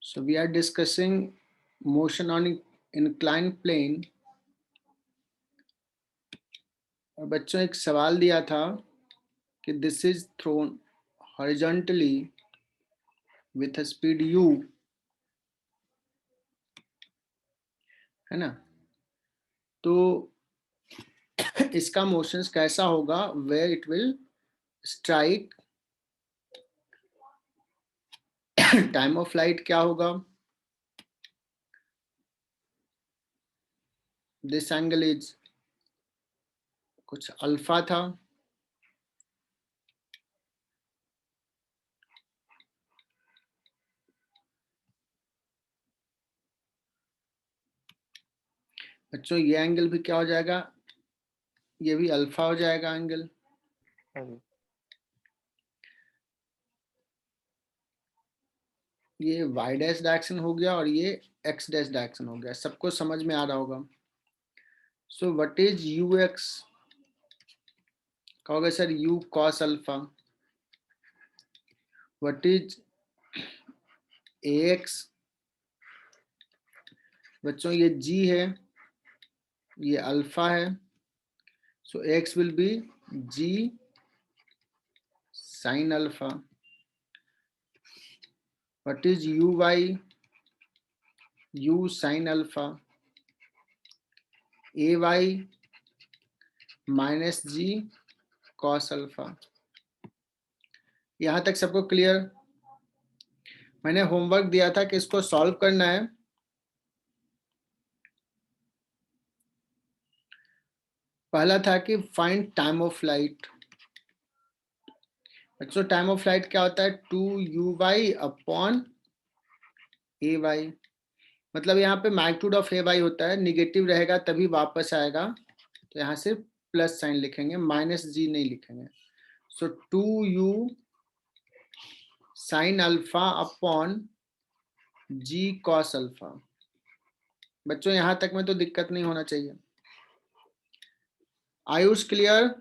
So we are discussing motion on inclined plane. और बच्चों एक सवाल दिया था कि this is thrown horizontally with a speed u, है ना? तो इसका मोशंस कैसा होगा? Where it will strike, time of flight क्या होगा? दिस एंगल इज कुछ अल्फा था, बच्चों ये एंगल भी क्या हो जाएगा? ये भी अल्फा हो जाएगा एंगल। ये y डैश डायरेक्शन हो गया और ये x डैश डायरेक्शन हो गया। सबको समझ में आ रहा होगा। So what is ux? कहोगे sir u cos alpha. What is ax? बच्चों ये g है, ये अल्फा है, सो x will be g sin alpha. What is uy? u sin alpha. ay minus g cos alpha. यहां तक सबको क्लियर? मैंने होमवर्क दिया था कि इसको सॉल्व करना है। पहला था कि फाइंड टाइम ऑफ फ्लाइट। बच्चों टाइम ऑफ फ्लाइट क्या होता है? 2uy upon ay। मतलब यहाँ पे मैग्नीट्यूड ऑफ ay होता है, निगेटिव रहेगा तभी वापस आएगा, तो यहाँ से प्लस साइन लिखेंगे, माइनस जी नहीं लिखेंगे। सो 2u sine alpha upon g cos alpha. बच्चों यहां तक में तो दिक्कत नहीं होना चाहिए। आयुष क्लियर?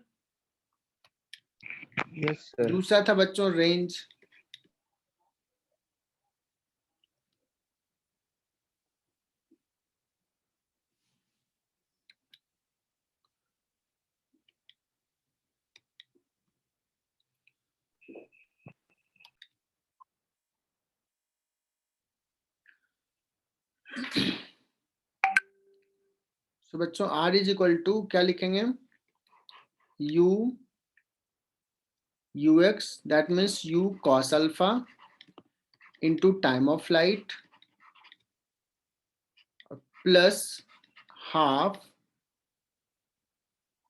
Yes sir. दूसरा था बच्चों रेंज। तो बच्चों r इज इक्वल टू क्या लिखेंगे? u ux, that means u cos alpha into time of flight plus half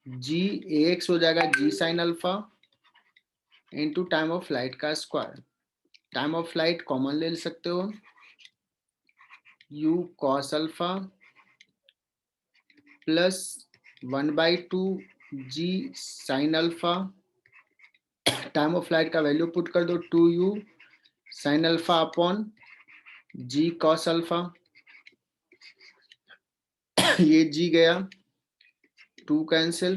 g ax हो जाएगा g sine alpha into time of flight का square. Time of flight common ले सकते हो, u cos alpha प्लस 1/2 g sine alpha. Time of flight का value put कर दो, 2u sine alpha upon g cos alpha. ये g गया, 2 कैंसिल,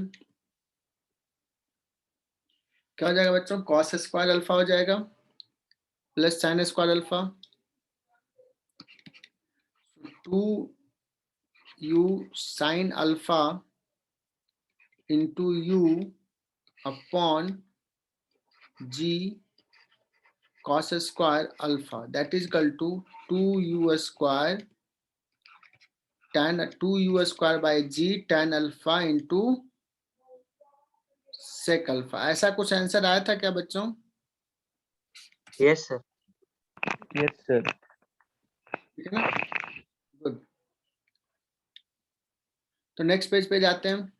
क्या हो जाएगा बच्चों? cos स्क्वायर अल्फा हो जाएगा plus sine square alpha. 2u sine alpha into u upon g cos square alpha, that is equal to 2u square tan 2u square by g tan alpha into sec alpha। ऐसा कुछ answer आया था क्या बच्चों? Yes sir. Yes sir. ठीक है ना? Good. तो नेक्स्ट पेज पे जाते हैं।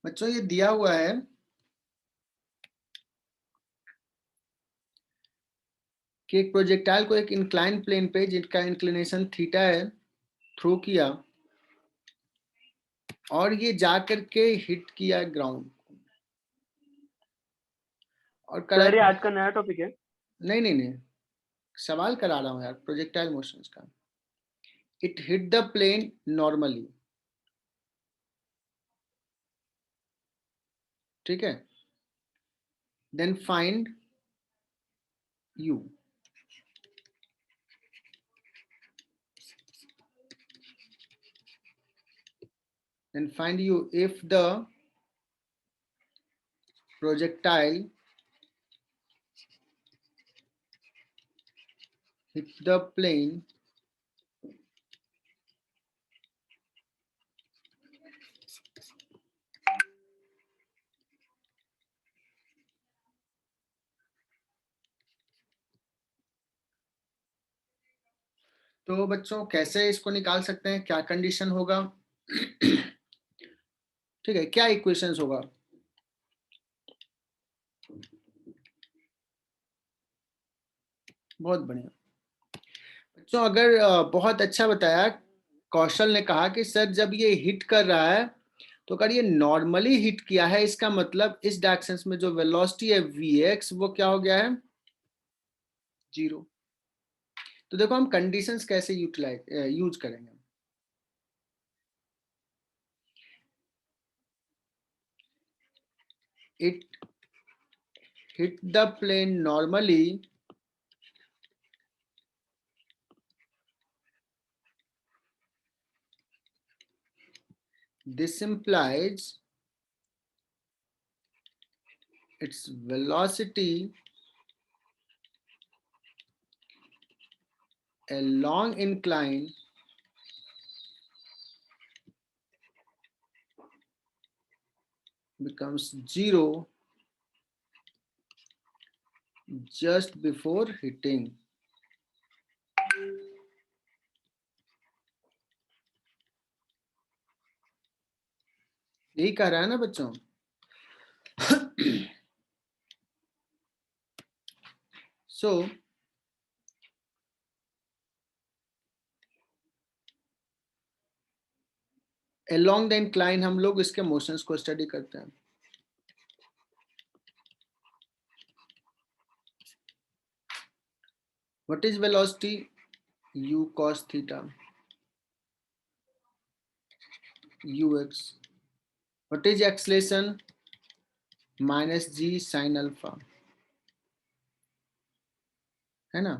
बच्चों ये दिया हुआ है कि एक प्रोजेक्टाइल को एक इंक्लाइन प्लेन पे जिसका इंक्लिनेशन थीटा है थ्रो किया और ये जाकर के हिट किया ग्राउंड। और सर ये आज का नया टॉपिक है? नहीं, सवाल करा रहा हूँ यार प्रोजेक्टाइल मोशंस का। It hit the plane normally, ठीक है, then find you. Then find you if the projectile hit the plane तो बच्चों कैसे इसको निकाल सकते हैं, क्या कंडीशन होगा? ठीक है, क्या इक्वेशंस होगा? बहुत बढ़िया बच्चों, अगर बहुत अच्छा बताया। कौशल ने कहा कि सर जब ये हिट कर रहा है तो अगर ये नॉर्मली हिट किया है, इसका मतलब इस डायरेक्शन में जो वेलोसिटी है vx वो क्या हो गया है? 0। तो देखो हम कंडीशंस कैसे यूज करेंगे। It hit the plane normally this implies its velocity along incline becomes 0 just before hitting. यही कह रहा है ना बच्चों? So along the incline हम लोग इसके मोशंस को स्टडी करते हैं। What is velocity? U cos theta ux. What is acceleration? minus g sin alpha, है ना?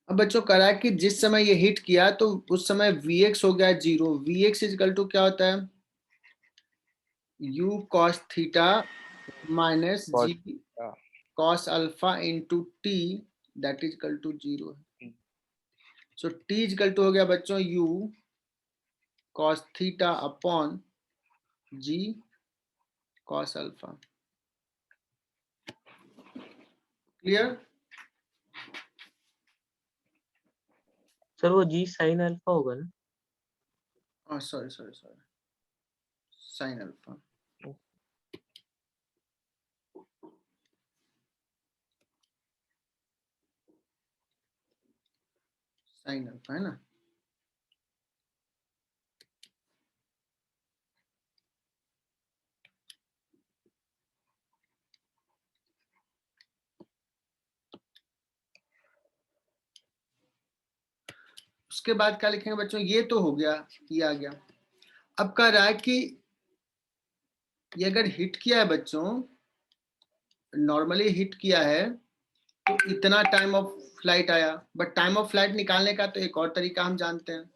अब बच्चों करा है कि जिस समय ये हिट किया तो उस समय vx हो गया 0। vx इक्वल टू क्या होता है? u cos theta minus g cos alpha into t that is equal to 0। so t is equal to हो गया बच्चों u cos theta upon g cos alpha। Clear? Sir वो जी sine alpha होगा ना? Sorry sine alpha. Sine alpha है ना? उसके बाद क्या लिखेंगे बच्चों? ये तो हो गया, ये आ गया। अब कह रहा है कि ये अगर हिट किया है बच्चों, नॉर्मली हिट किया है तो इतना टाइम ऑफ फ्लाइट आया, बट टाइम ऑफ फ्लाइट निकालने का तो एक और तरीका हम जानते हैं,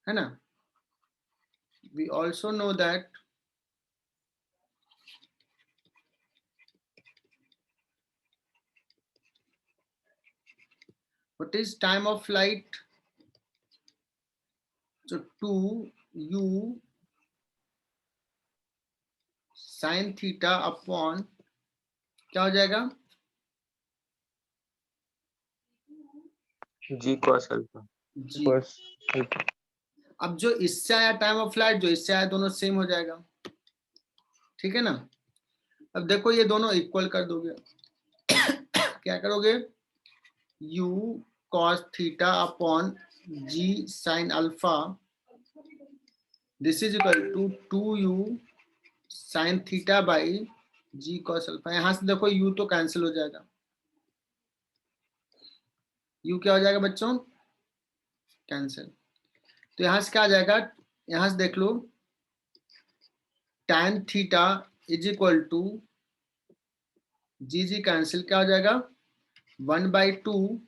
है ना? We also know that what is time of flight? so 2u sin theta upon क्या हो जाएगा? जी cos अल्फा। जी। अब जो इससे आया टाइम ऑफ फ्लाइट, जो इससे आया, दोनों सेम हो जाएगा, ठीक है ना? अब देखो ये दोनों इक्वल कर दोगे। क्या करोगे? u cos theta upon g sin alpha this is equal to 2u sine theta by g cos alpha. यहां से देखो u तो कैंसिल हो जाएगा, u क्या हो जाएगा बच्चों, कैंसिल। तो यहां से क्या आ जाएगा, यहां से देख लो tan theta is equal to g cancel, क्या हो जाएगा 1/2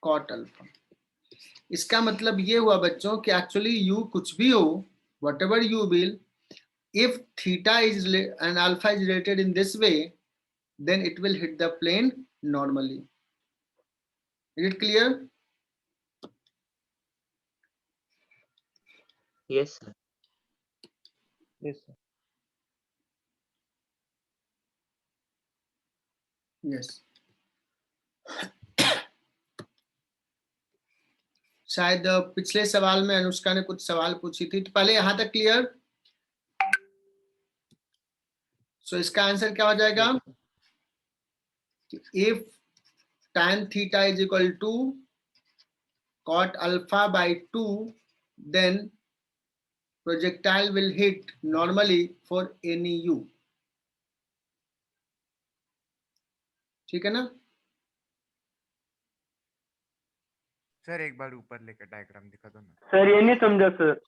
कॉट अल्फा। इसका मतलब ये हुआ बच्चों कि एक्चुअली u कुछ भी हो, what ever you will, if theta is and alpha is related in this way, then it will hit the plane normally. Is it clear? Yes, sir. Yes, sir. Yes. शायद पिछले सवाल में अनुष्का ने कुछ सवाल पूछी थी, तो पहले यहां तक क्लियर। सो इसका आंसर क्या हो जाएगा, if tan theta is equal to cot alpha by 2, then projectile will hit normally for any u। ठीक है ना? सर एक बार ऊपर लेकर डायग्राम दिखा दो ना। सर ये नहीं समझा सर,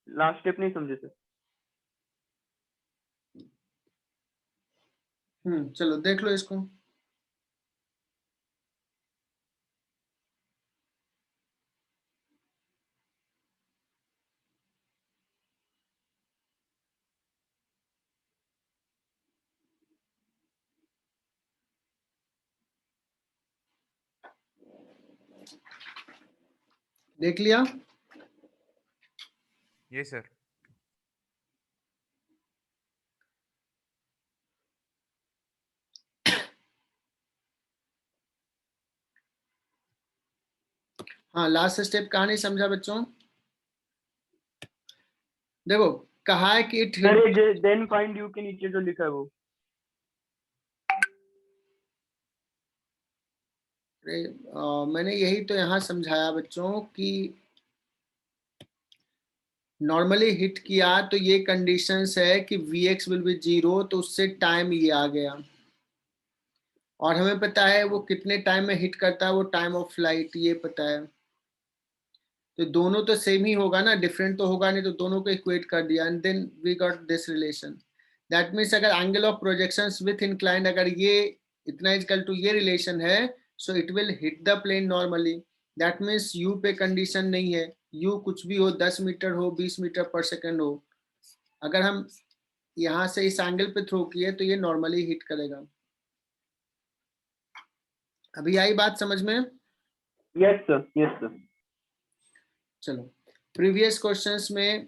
लास्ट स्टेप नहीं समझे सर। चलो देख लो इसको। देख लिया? ये सर। हाँ, लास्ट स्टेप कहा नहीं समझा बच्चों? देखो कहा है कि इट सर ये देन फाइंड यू के नीचे जो लिखा है वो। मैंने यही तो यहाँ समझाया बच्चों कि नॉर्मली हिट किया तो ये कंडीशंस है कि Vx विल बी 0, तो उससे टाइम ये आ गया, और हमें पता है वो कितने टाइम में हिट करता है, वो टाइम ऑफ फ्लाइट ये पता है। तो दोनों तो सेम ही होगा ना, डिफरेंट तो होगा नहीं, तो दोनों को इक्वेट कर दिया and then we got this relation. That means अगर angle of projections with inclined अगर ये इतना इक्वल टू ये रिलेशन है, so it will hit the plane normally. That means you पे कंडीशन नहीं है, यू कुछ भी हो, 10 मीटर हो, 20 मीटर पर सेकेंड हो, अगर हम यहाँ से इस एंगल पे थ्रो किए तो ये नॉर्मली हिट करेगा। अभी आई बात समझ में? Yes sir, yes sir. चलो प्रीवियस क्वेश्चंस में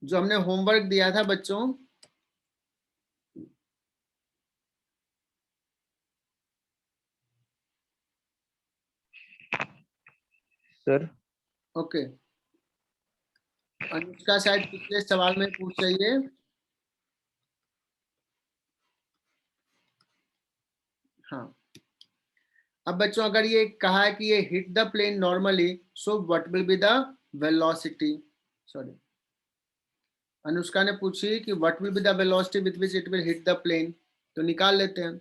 जो हमने होमवर्क दिया था बच्चों, सर ओके, अनुष्का शायद पिछले सवाल में पूछ रही है। हाँ, अब बच्चों अगर ये कहा है कि ये hit the plane normally, so what will be the velocity, sorry Anushka ने पूछी कि what will be the velocity with which it will hit the plane, तो निकाल लेते हैं।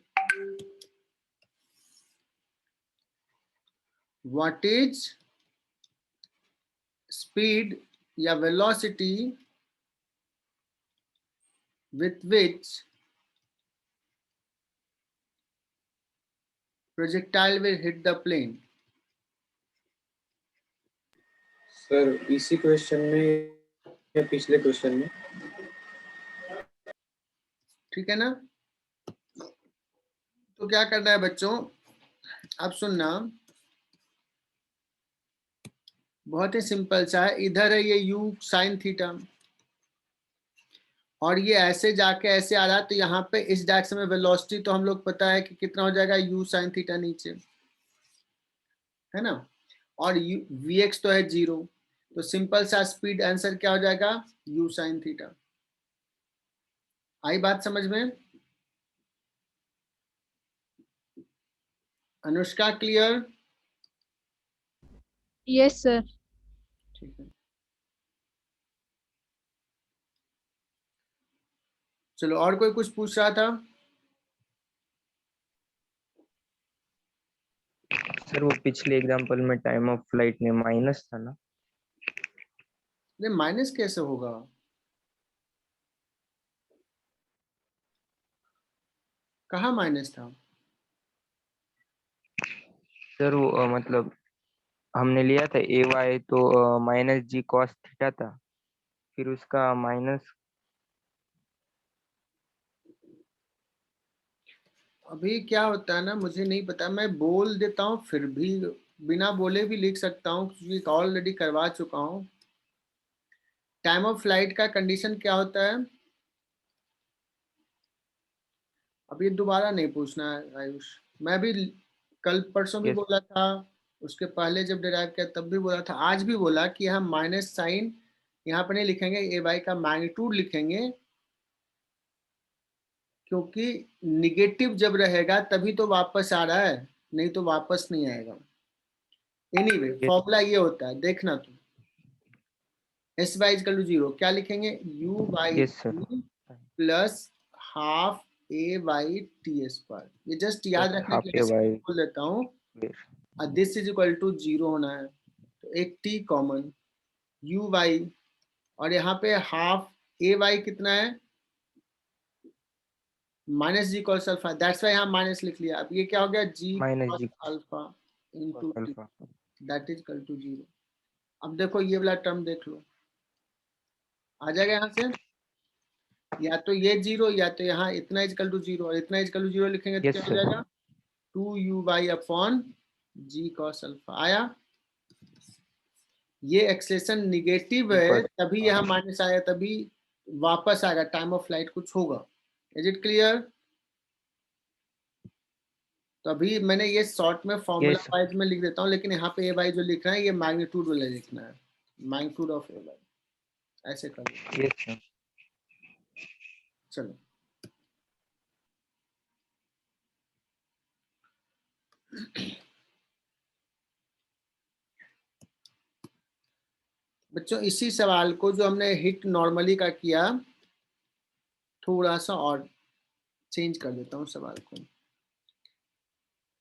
व्हाट इज स्पीड या velocity with which projectile will hit the plane। Sir इसी question में या पिछले क्वेश्चन में? ठीक है ना? तो क्या करना है बच्चों, अब सुनना, बहुत ही सिंपल सा है। इधर है ये u साइन थीटा, और ये ऐसे जाके ऐसे आ रहा है, तो यहाँ पे इस डायरेक्शन में वेलोसिटी तो हम लोग पता है कि कितना हो जाएगा, u साइन थीटा नीचे, है ना, और vx तो है 0, तो सिंपल सा स्पीड आंसर क्या हो जाएगा, u साइन थीटा। आई बात समझ में? अनुष्का क्लियर? Yes sir. ठीक है, चलो और कोई कुछ पूछ रहा था? सर वो पिछले एग्जांपल में टाइम ऑफ फ्लाइट में माइनस था ना? अरे माइनस कैसे होगा? कहाँ माइनस था? सर वो मतलब हमने लिया था ए वाई तो माइनस जी कॉस थीटा था, फिर उसका माइनस। अभी क्या होता है ना, मुझे नहीं पता, मैं बोल देता हूँ फिर भी बिना बोले भी लिख सकता हूँ क्योंकि ऑलरेडी करवा चुका हूँ। टाइम ऑफ फ्लाइट का कंडीशन क्या होता है? अब ये दोबारा नहीं पूछना है आयुष, मैं भी कल परसों भी यस बोला था, उसके पहले जब डिराइव किया तब भी बोला था, आज भी बोला कि हम माइनस साइन यहाँ पर नहीं लिखेंगे, ए वाई का मैग्नीट्यूड लिखेंगे, क्योंकि निगेटिव जब रहेगा तभी तो वापस आ रहा है, नहीं तो वापस नहीं आएगा। एनीवे फॉर्मूला ये होता है, देखना तुम, s y is equal to zero क्या लिखेंगे, u y yes sir. Plus half a y t s पर, ये जस्ट याद रखने के हाफ लिए ए ऐसे वाई। बोल देता हूँ। This is equal to zero होना है, तो एक टी कॉमन, यू वाई, और यहाँ पे हाफ ए वाई कितना है, minus g cos alpha, that's y यहाँ माइनस लिख लिया। अब ये क्या हो गया, g minus cos g alpha into cos t, alpha. That is equal to zero. अब देखो ये वाला टर्म देख लो, आ जाएगा यहाँ से, या तो ये जीरो या तो यहाँ इतना इजकल टू जीरो, और इतना इजकल टू जीरो लिखेंगे तो यस क्या हो सर। जाएगा, two u by upon g cos alpha आया। ये एक्सलेशन निगेटिव है तभी यहाँ माइनस आया, तभी वापस आएगा, टाइम ऑफ फ्लाइट कुछ होगा। Is it clear? तो अभी मैंने ये शॉर्ट में फॉर्मूला यस वाइज में लिख देता हूँ, लेकिन यहाँ पे ए वाई जो लिखना है ये मैग्नीट्यूड वाला लिखना है, मैग्नीट्यूड ऑफ ए वाई, ऐसे कर लो। Yes sir. चलो बच्चों, इसी सवाल को जो हमने हिट नॉर्मली का किया, थोड़ा सा और चेंज कर देता हूँ सवाल को।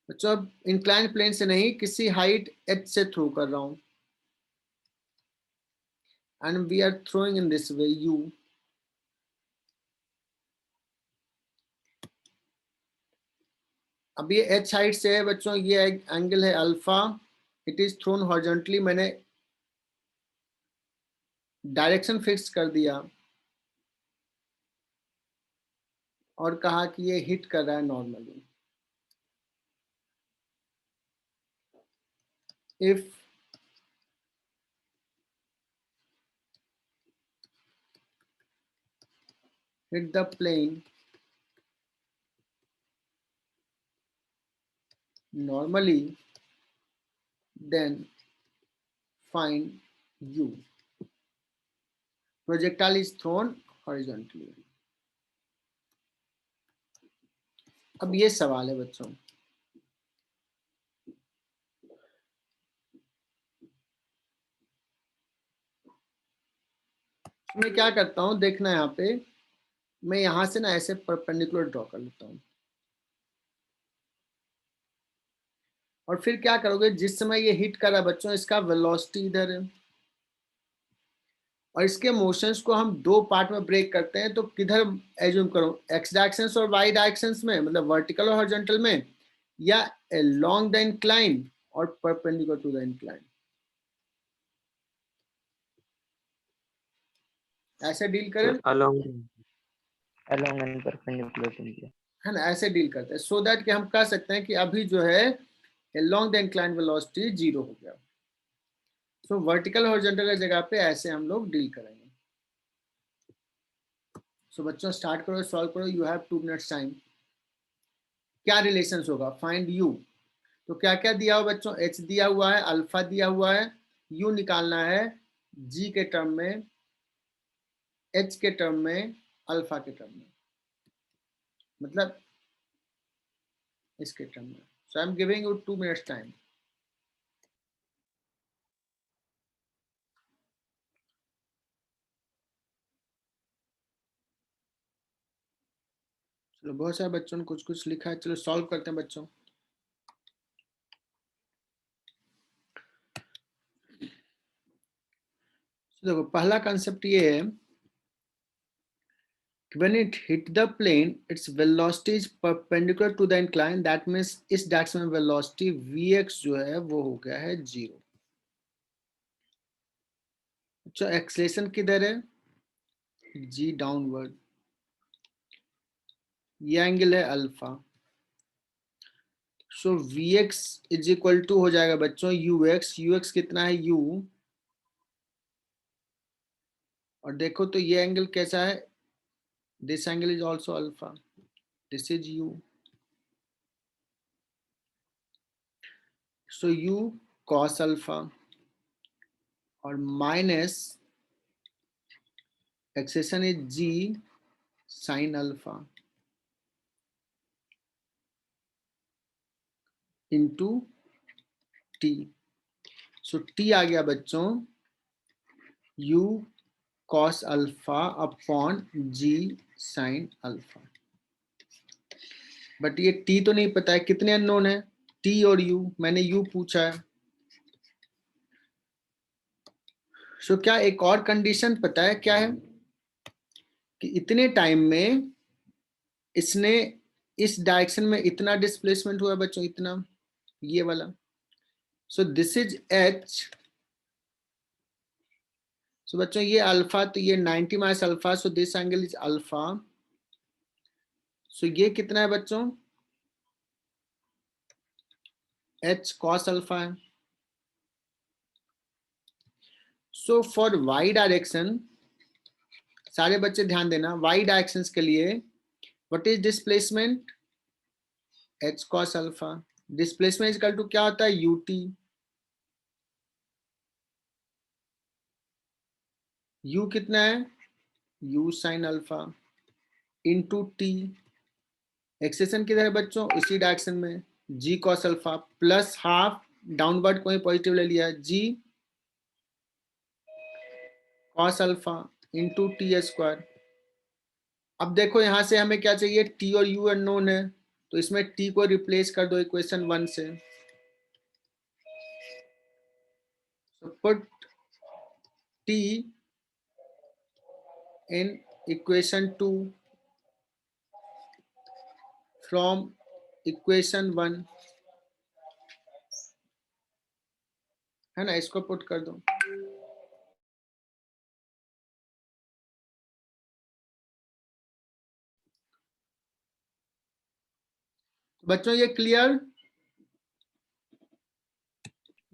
बच्चों अब इंक्लाइन प्लेन से नहीं, किसी हाइट h से थ्रो कर रहा हूँ, and we are throwing in this way u। अब ये h हाइट से है बच्चों, ये एंगल है alpha, it is throne horizontally, मैंने डायरेक्शन फिक्स कर दिया और कहा कि ये हिट कर रहा है normally. If hit the plane normally, then find u. Projectile is thrown horizontally. अब ये सवाल है बच्चों, मैं क्या करता हूं देखना, यहाँ पे मैं यहां से ना ऐसे परपेंडिकुलर ड्रॉ कर लेता हूं, और फिर क्या करोगे, जिस समय ये हिट कर रहा है बच्चों, इसका वेलोसिटी इधर है, और इसके मोशंस को हम दो पार्ट में ब्रेक करते हैं, तो किधर एज्यूम करो, एक्स डायरेक्शंस और वाई डायरेक्शंस में, मतलब वर्टिकल और हॉरिजॉन्टल में, या along द इंक्लाइन और परपेंडिकुलर टू द इंक्लाइन, ऐसे डील करें, along and perpendicular to the. है ना, ऐसे डील करते हैं, सो दैट कि हम कह सकते हैं कि अभी जो है along the incline velocity zero हो गया। सो वर्टिकल हॉरिजॉन्टल की जगह पे ऐसे हम लोग डील करेंगे। सो बच्चों स्टार्ट करो, सॉल्व करो, यू हैव 2 मिनट्स टाइम। क्या रिलेशंस होगा, फाइंड यू, तो क्या क्या दिया हुआ बच्चों, एच दिया हुआ है, अल्फा दिया हुआ है, यू निकालना है जी के टर्म में, एच के टर्म में, अल्फा के टर्म में, मतलब इसके टर्म में। So I am giving you 2 minutes time. चलो बहुत सारे बच्चों ने कुछ कुछ लिखा है, चलो सॉल्व करते हैं बच्चों। देखो पहला कंसेप्ट ये है, when it hit the plane its velocity is perpendicular to the incline, that means इस डायरेक्शन में वेलोसिटी vx जो है वो हो गया है 0। अच्छा एक्सेलेरेशन किधर है, g डाउनवर्ड, ये एंगल है alpha. So vx is equal to हो जाएगा बच्चों ux कितना है u, और देखो तो ये एंगल कैसा है, this angle is also alpha, this is u। So u cos alpha और माइनस एक्सेशन is g sin alpha into t. सो टी आ गया बच्चों u cos alpha upon g sin alpha. But ये t तो नहीं पता है, कितने अननोन है, t और u, मैंने u पूछा है। सो क्या एक और कंडीशन पता है क्या है, कि इतने टाइम में इसने इस डायरेक्शन में इतना डिस्प्लेसमेंट हुआ बच्चों, इतना, ये वाला। So this is h। So बच्चों ये अल्फा, तो ये 90 minus alpha, so this angle is alpha. So ये कितना है बच्चों, h cos अल्फा है। सो फॉर y डायरेक्शन, सारे बच्चे ध्यान देना, y डायरेक्शंस के लिए what is displacement, h cos alpha. Displacement equal to क्या होता है, ut। u कितना है, u sin alpha into t. Acceleration किधर है बच्चों, इसी डायरेक्शन में, g cos alpha plus half, downward को ही पॉजिटिव ले लिया, g cos alpha into t square. अब देखो यहां से हमें क्या चाहिए, t और u अननोन है, तो इसमें t को रिप्लेस कर दो इक्वेशन 1 से। So put t in equation 2 from equation 1, है ना, इसको पुट कर दो। बच्चों ये क्लियर,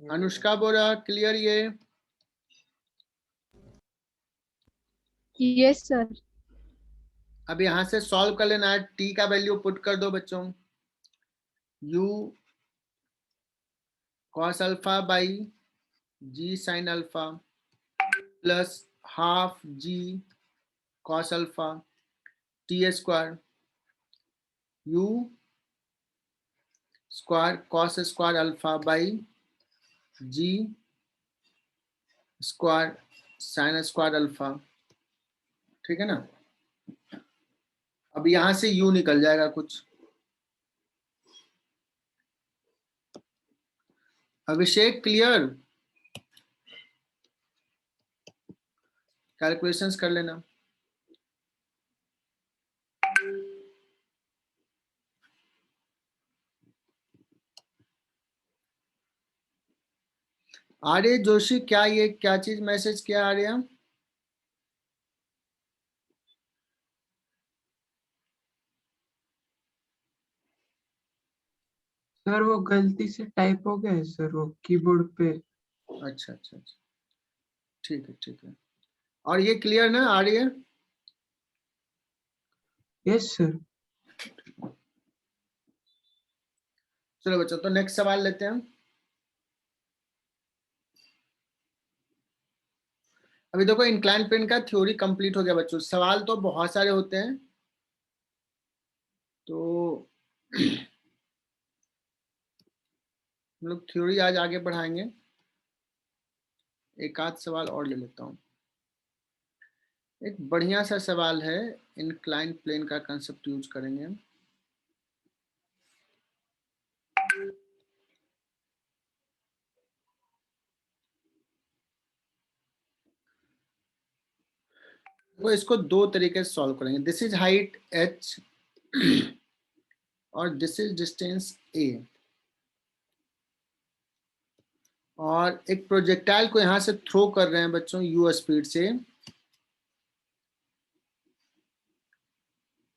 अनुष्का बोरा क्लियर ये, यस सर। अब यहां से सॉल्व कर लेना है, t का वैल्यू पुट कर दो बच्चों, u cos alpha by g sin alpha plus half g cos alpha t square u square cos square alpha by g square sin square alpha. ठीक है ना, अब यहां से u निकल जाएगा कुछ। अभिषेक क्लियर, कैलकुलेशंस कर लेना। आर्य जोशी, क्या ये क्या चीज मैसेज किया आर्य, सर वो गलती से टाइप हो गया है सर, वो कीबोर्ड पे। अच्छा अच्छा अच्छा, ठीक है ठीक है। और ये क्लियर ना आर्य, यस सर। चलो बच्चों तो नेक्स्ट सवाल लेते हैं। अभी देखो इंक्लाइन प्लेन का थ्योरी कंप्लीट हो गया बच्चों, सवाल तो बहुत सारे होते हैं, तो हम लोग थ्योरी आज आगे बढ़ाएंगे। एक आध सवाल और ले लेता हूँ। एक बढ़िया सा सवाल है, इंक्लाइंड प्लेन का कंसेप्ट यूज करेंगे। वो इसको दो तरीके से सॉल्व करेंगे। दिस इज हाइट h और दिस इज डिस्टेंस a, और एक प्रोजेक्टाइल को यहां से थ्रो कर रहे हैं बच्चों u स्पीड से,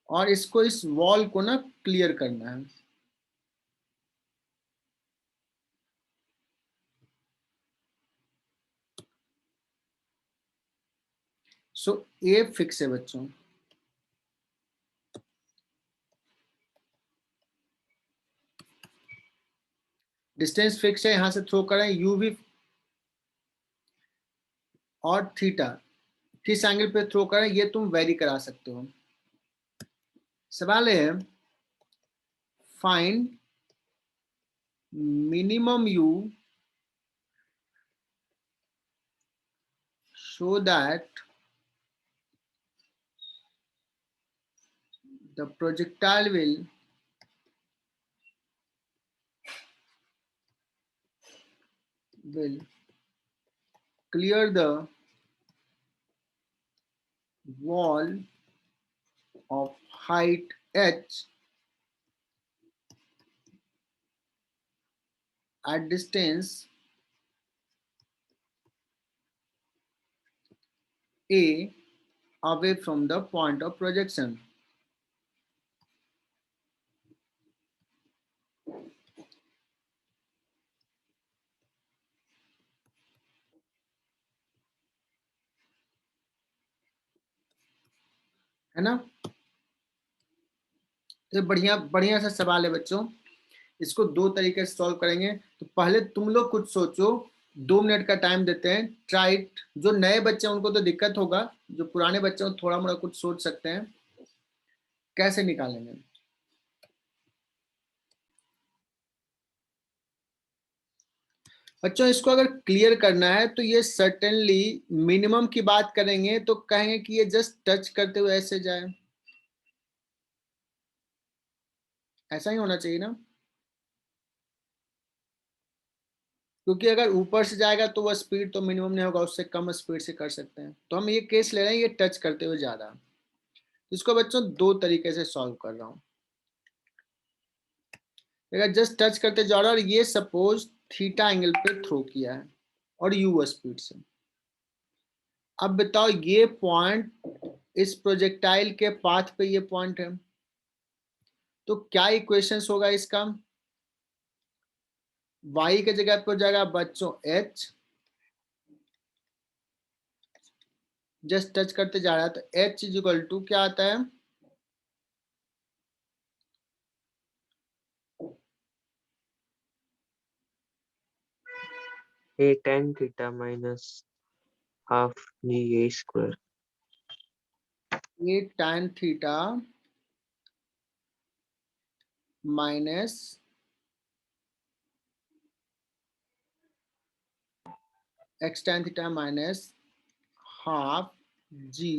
और इसको इस वॉल को ना क्लियर करना है। सो ए फिक्स है बच्चों, डिस्टेंस फिक्स है, यहां से थ्रो करें u भी, और थीटा किस एंगल पे थ्रो करें ये तुम वेरी करा सकते हो। सवाल है find minimum u so that the projectile will clear the wall of height h at distance a away from the point of projection. है ना? तो बढ़िया बढ़िया सा सवाल है बच्चों, इसको दो तरीके से सॉल्व करेंगे। तो पहले तुम लोग कुछ सोचो, 2 मिनट का टाइम देते हैं, ट्राइट। जो नए बच्चे हैं उनको तो दिक्कत होगा, जो पुराने बच्चे हैं थोड़ा मोड़ा कुछ सोच सकते हैं, कैसे निकालेंगे। बच्चों इसको अगर क्लियर करना है तो ये सर्टेनली मिनिमम की बात करेंगे तो कहेंगे कि ये जस्ट टच करते हुए ऐसे जाए, ऐसा ही होना चाहिए ना, क्योंकि अगर ऊपर से जाएगा तो वह स्पीड तो मिनिमम नहीं होगा, उससे कम स्पीड से कर सकते हैं। तो हम ये केस ले रहे हैं ये टच करते हुए जा रहा है। इसको बच्चों दो तरीके से सॉल्व कर रहा हूं। अगर जस्ट टच करते जा रहा है और ये सपोज थीटा एंगल पे थ्रो किया है और यू स्पीड से, अब बताओ ये पॉइंट इस प्रोजेक्टाइल के पाथ पे ये पॉइंट है, तो क्या इक्वेशंस होगा इसका। y के जगह पर हो जाएगा बच्चों h, जस्ट टच करते जा रहा है तो h इज इक्वल टू क्या आता है, a tan theta minus half g a square. a tan theta minus x tan theta minus half g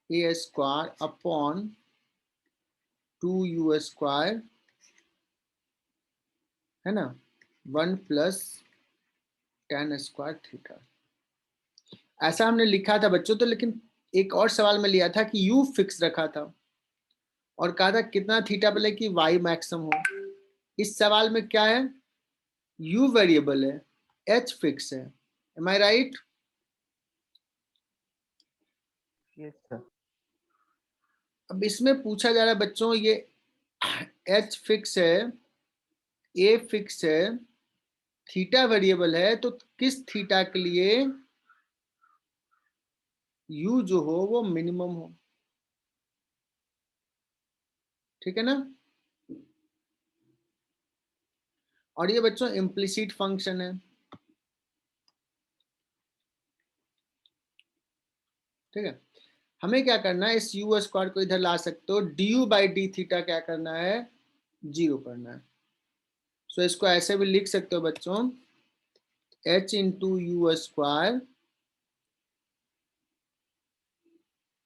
a square upon 2u square, है ना, 1 प्लस tan स्क्वायर थीटा। ऐसा हमने लिखा था बच्चों, तो लेकिन एक और सवाल में लिया था कि u फिक्स रखा था और कहा था कितना थीटा पहले कि y मैक्सिमम हो। इस सवाल में क्या है, u वेरिएबल है, h फिक्स है। एम आई राइट? Yes sir. अब इसमें पूछा जा रहा है बच्चों ये h फिक्स है, a फिक्स है, थीटा वेरिएबल है, तो किस थीटा के लिए u जो हो वो मिनिमम हो। ठीक है ना? और ये बच्चों इम्प्लिसिट फंक्शन है। ठीक है, हमें क्या करना है, इस u स्क्वायर को इधर ला सकते हो, du बाई डी थीटा क्या करना है, 0 करना है। सो इसको ऐसे भी लिख सकते हो बच्चों, h इंटू यू स्क्वायर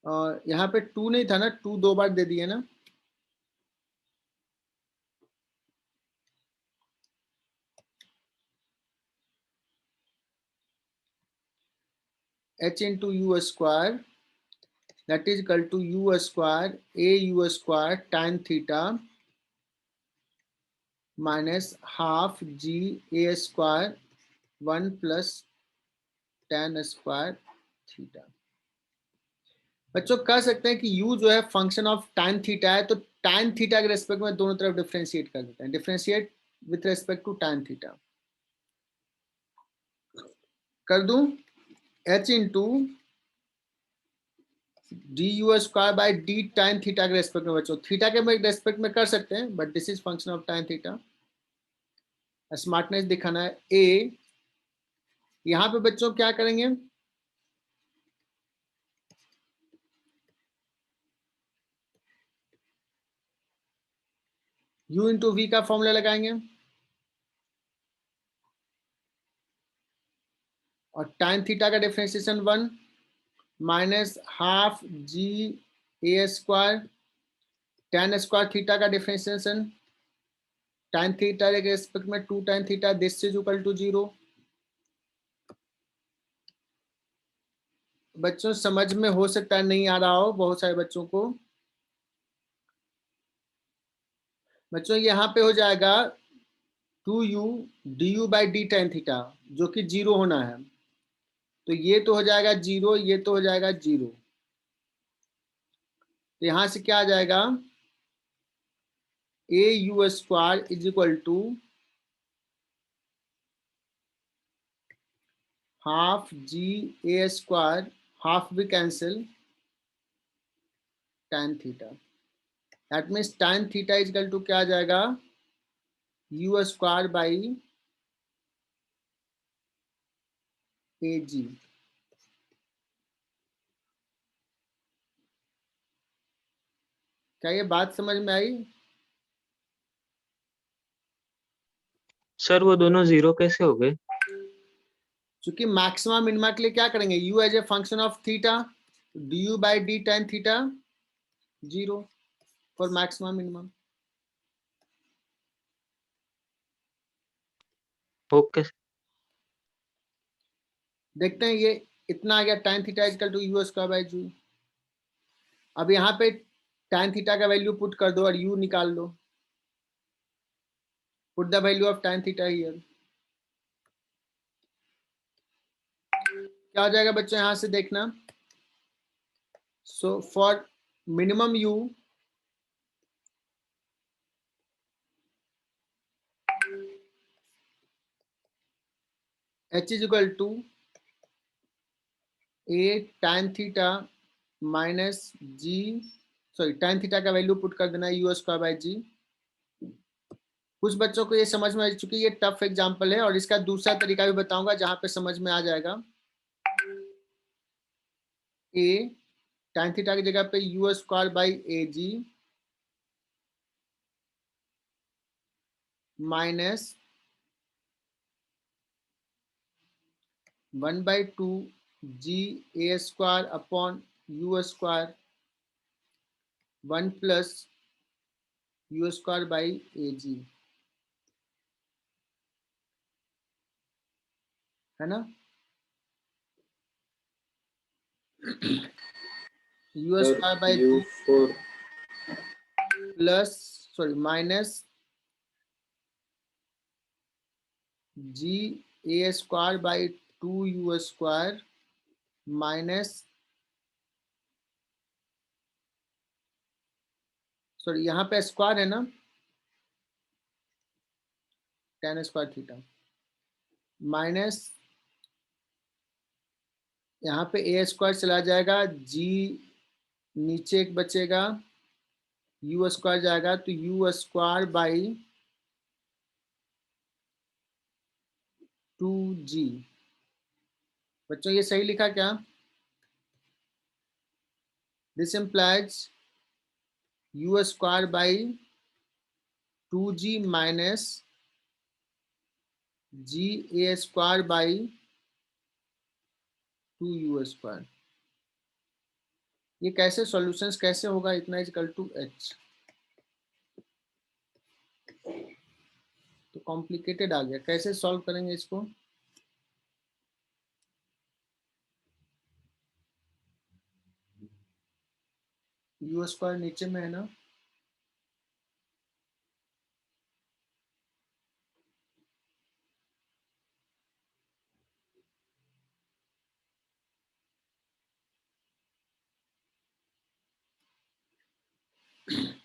और यहाँ पे 2 नहीं था ना, 2 2 बार दे दिए ना, h into u square that is equal to u square a u square tan theta minus half g a square 1 plus tan square theta। बच्चों कह सकते हैं कि u जो है फंक्शन ऑफ tan थीटा है, तो tan थीटा के रेस्पेक्ट में दोनों तरफ डिफरेंशिएट कर देते हैं, differentiate with respect to tan theta कर दूं, h into d u square by d tan theta के रेस्पेक्ट में। बच्चों थीटा के रेस्पेक्ट में कर सकते हैं, but this is function of tan theta. Smartness दिखाना है ए। यहां पे बच्चों क्या करेंगे, u इंटू वी का फॉर्मूला लगाएंगे और टाइन थीटा का differentiation 1 minus half g a square tan square theta का डिफरेंशिएशन tan थीटा के रेस्पेक्ट में 2 tan theta, this is equal to 0। बच्चों समझ में हो सकता है नहीं आ रहा हो बहुत सारे बच्चों को। बच्चों यहाँ पे हो जाएगा 2u du by d tan theta जो कि 0 होना है, तो ये तो हो जाएगा 0, ये तो हो जाएगा 0, तो यहां से क्या आ जाएगा, a u square is equal to half g a square, half भी cancel, tan theta, that means tan theta is equal to क्या आ जाएगा, u square by a g. क्या ये बात समझ में आई? सर वो दोनों जीरो कैसे हो गए? क्योंकि मैक्सिमम मिनिमा के लिए क्या करेंगे, u as a function of theta, d u by d tan theta 0 for maximum minimum. Okay. देखते हैं ये इतना आ गया, tan theta equal to u square by g. अब यहाँ पे tan थीटा का वैल्यू पुट कर दो और u निकाल लो, put the value of tan theta here. क्या हो जाएगा बच्चों, यहां से देखना, so for minimum u h is equal to a tan theta minus g, sorry tan theta का वैल्यू पुट कर देना है यू स्क्वायर बाई जी। कुछ बच्चों को ये समझ में आ चुकी है, ये टफ एग्जांपल है, और इसका दूसरा तरीका भी बताऊंगा जहां पे समझ में आ जाएगा। a tan थीटा की जगह पे u square by a g minus 1/2 g a square upon u square 1 plus u square by a g, है ना। U sir square by u four plus sorry minus g a square by 2 u square minus, sorry यहाँ पे square है ना, tan square theta minus, यहाँ पे ए square चला जाएगा, जी नीचे एक बचेगा, यू स्क्वायर जाएगा, तो यू स्क्वायर बाई 2g। बच्चों ये सही लिखा क्या? This implies u square by 2g minus g a square by 2 u square. ये कैसे सॉल्यूशंस कैसे होगा, इतना इक्वल टू एच, तो कॉम्प्लिकेटेड आ गया, कैसे सॉल्व करेंगे इसको। यू स्क्वायर नीचे में है ना,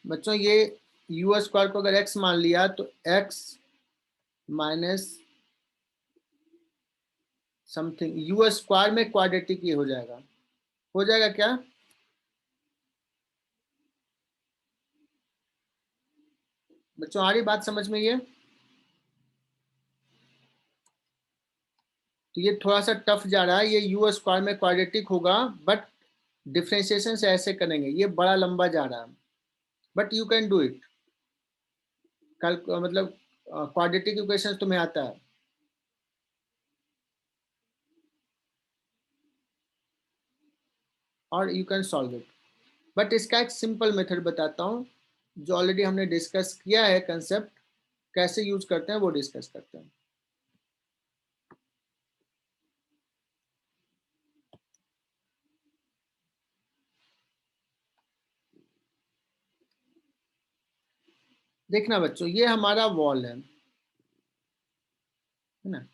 बच्चों ये यू स्क्वायर को अगर एक्स मान लिया तो x minus something you square में क्वाड्रेटिक ये हो जाएगा क्या। बच्चों आ रही बात समझ में ये, तो ये थोड़ा सा टफ जा रहा है, ये यू स्क्वायर में क्वाड्रेटिक होगा, बट डिफरेंशिएशन से ऐसे करेंगे, ये बड़ा लंबा जा रहा है, but you can do it. कल मतलब क्वाड्रेटिक इक्वेशन तुम्हें आता है, और you can solve it, but इसका एक सिंपल मेथड बताता हूँ जो ऑलरेडी हमने डिस्कस किया है, कंसेप्ट कैसे यूज करते हैं वो डिस्कस करते हैं। देखना बच्चों, ये हमारा वॉल है ना,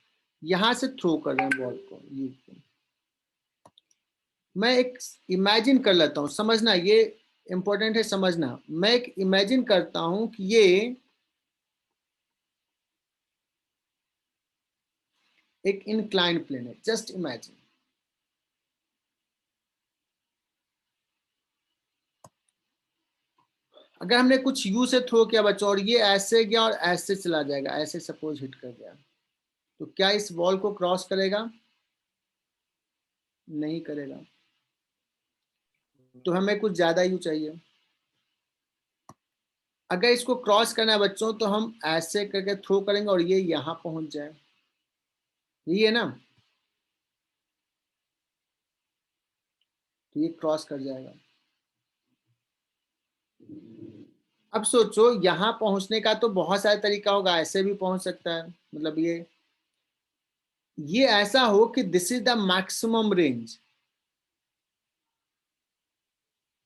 यहां से थ्रो कर रहे हैं बॉल को, यू को। मैं एक इमेजिन कर लेता हूं, समझना ये इंपॉर्टेंट है समझना, मैं एक इमेजिन करता हूं कि ये एक इंक्लाइंड प्लेन है, जस्ट इमेजिन। अगर हमने कुछ यू से थ्रो किया बच्चों और ये ऐसे गया और ऐसे चला जाएगा, ऐसे सपोज हिट कर गया, तो क्या इस वॉल को क्रॉस करेगा, नहीं करेगा, तो हमें कुछ ज्यादा यू चाहिए। अगर इसको क्रॉस करना है बच्चों तो हम ऐसे करके थ्रो करेंगे और ये यहां पहुंच जाए, यही है ना, तो ये क्रॉस कर जाएगा। अब सोचो यहां पहुंचने का तो बहुत सारे तरीका होगा, ऐसे भी पहुंच सकता है, मतलब ये ऐसा हो कि this is the maximum range,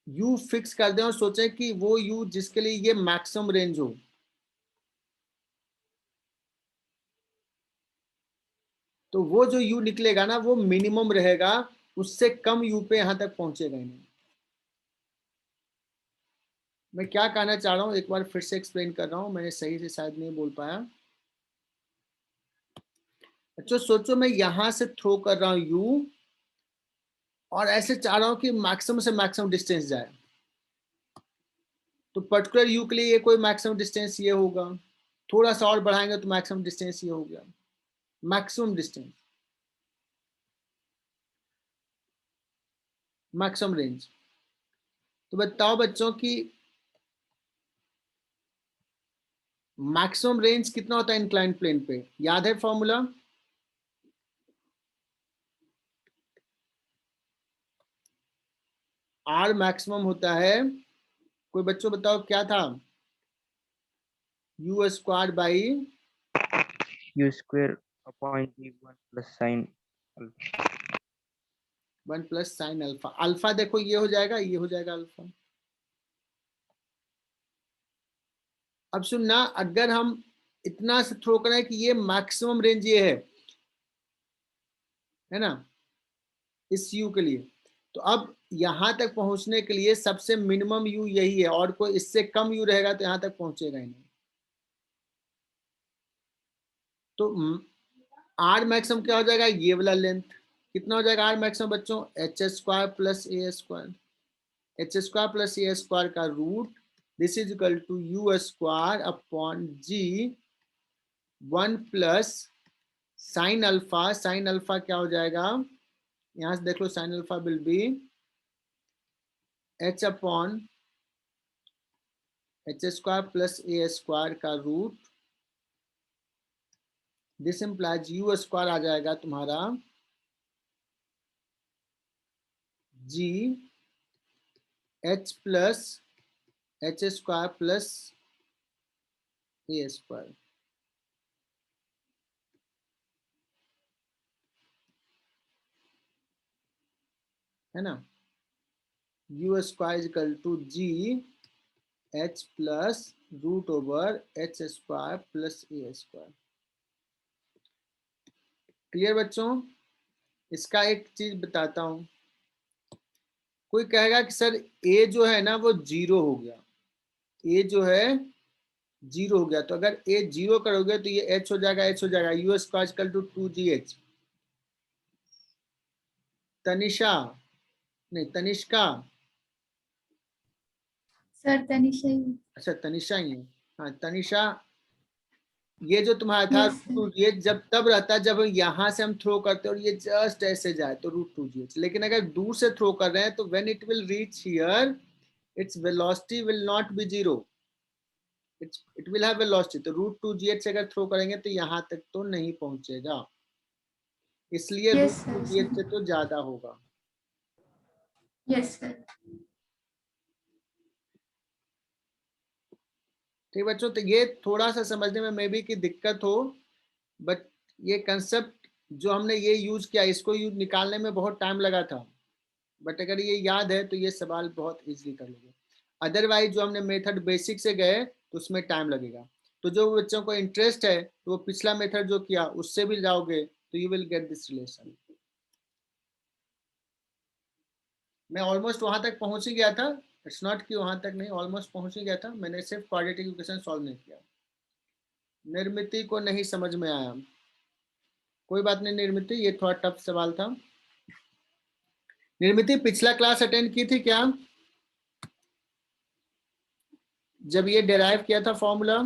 you fix कर दें और सोचें कि वो यू जिसके लिए ये मैक्सिमम रेंज हो, तो वो जो यू निकलेगा ना वो मिनिमम रहेगा, उससे कम यू पे यहां तक पहुंचेगा ही नहीं। मैं क्या कहना चाह रहा हूं एक बार फिर से एक्सप्लेन कर रहा हूं, मैंने सही से शायद नहीं बोल पाया। अच्छा सोचो मैं यहां से थ्रो कर रहा हूं यू, और ऐसे चाह रहा हूं कि मैक्सिमम से मैक्सिमम डिस्टेंस जाए, तो पर्टिकुलर यू के लिए ये कोई मैक्सिमम डिस्टेंस ये होगा, थोड़ा सा और बढ़ाएंगे तो मैक्सिमम डिस्टेंस ये हो गया, मैक्सिमम डिस्टेंस, मैक्सिमम रेंज। तो बताओ बच्चों कि मैक्सिमम रेंज कितना होता है इंक्लाइंड प्लेन पे, याद है फॉर्मूला, आर मैक्सिमम होता है, कोई बच्चों बताओ क्या था, u square by u square upon g 1 plus sine alpha. 1 plus sine alpha, alpha देखो ये हो जाएगा, ये हो जाएगा अल्फा। अब सुनना, अगर हम इतना से थ्रो करें कि ये मैक्सिमम रेंज ये है ना, इस यू के लिए, तो अब यहां तक पहुंचने के लिए सबसे मिनिमम यू यही है, और कोई इससे कम यू रहेगा तो यहां तक पहुंचेगा ही नहीं। तो आर मैक्सिमम क्या हो जाएगा, ये वाला लेंथ कितना हो जाएगा आर मैक्सिमम बच्चों, h square plus a square, h square plus a square का root, this is equal to u square upon g 1 plus sine alpha, sine alpha क्या हो जाएगा, यहां से देख लो, sine alpha will be h upon h square plus a square का root, this implies u square आ जाएगा तुम्हारा g h plus h square plus a square, है ना। u square equal to g h plus root over h square plus a square. Clear बच्चों? इसका एक चीज बताता हूं, कोई कहेगा कि सर a जो है ना वो 0 हो गया, a जो है 0 हो गया, तो अगर a 0 करोगे तो ये h हो जाएगा, h हो जाएगा, u square equal to 2gh। Tanisha, नहीं तनिष्का, सर तनिषा ही। अच्छा तनिषा ही है, हाँ तनिषा, ये जो तुम्हारा था yes root two g h जब तब रहता है जब यहाँ से हम थ्रो करते हैं और ये जस्ट ऐसे जाए तो रूट टू जी एच, लेकिन अगर दूर से थ्रो कर रहे हैं तो when it will reach here its velocity will not be zero, it will have velocity. तो रूट टू जी एच से अगर थ्रो करेंगे तो यहाँ तक तो नहीं पहुंचेगा, इसलिए yes root two sir, g h से तो ज्यादा होगा। Yes sir. ठीक बच्चों, तो ये थोड़ा सा समझने में मे बी की दिक्कत हो, बट ये कंसेप्ट जो हमने ये यूज किया इसको यूज निकालने में बहुत टाइम लगा था, बट अगर ये याद है तो ये सवाल बहुत इजीली कर लोगे। अदरवाइज जो हमने मेथड बेसिक से गए तो उसमें टाइम लगेगा। तो जो बच्चों को इंटरेस्ट है तो वो पिछला मेथड जो किया उससे भी जाओगे तो you will get this relation. मैं ऑलमोस्ट वहां तक पहुंच ही गया था, इट्स नॉट कि वहां तक नहीं, ऑलमोस्ट पहुंच ही गया था, मैंने सिर्फ क्वाड्रेटिक इक्वेशन सॉल्व नहीं किया। निर्मिति को नहीं समझ में आया, कोई बात नहीं निर्मिति, ये थोड़ा टफ सवाल था। निर्मिति पिछला क्लास अटेंड की थी क्या, जब ये डेराइव किया था फॉर्मूला?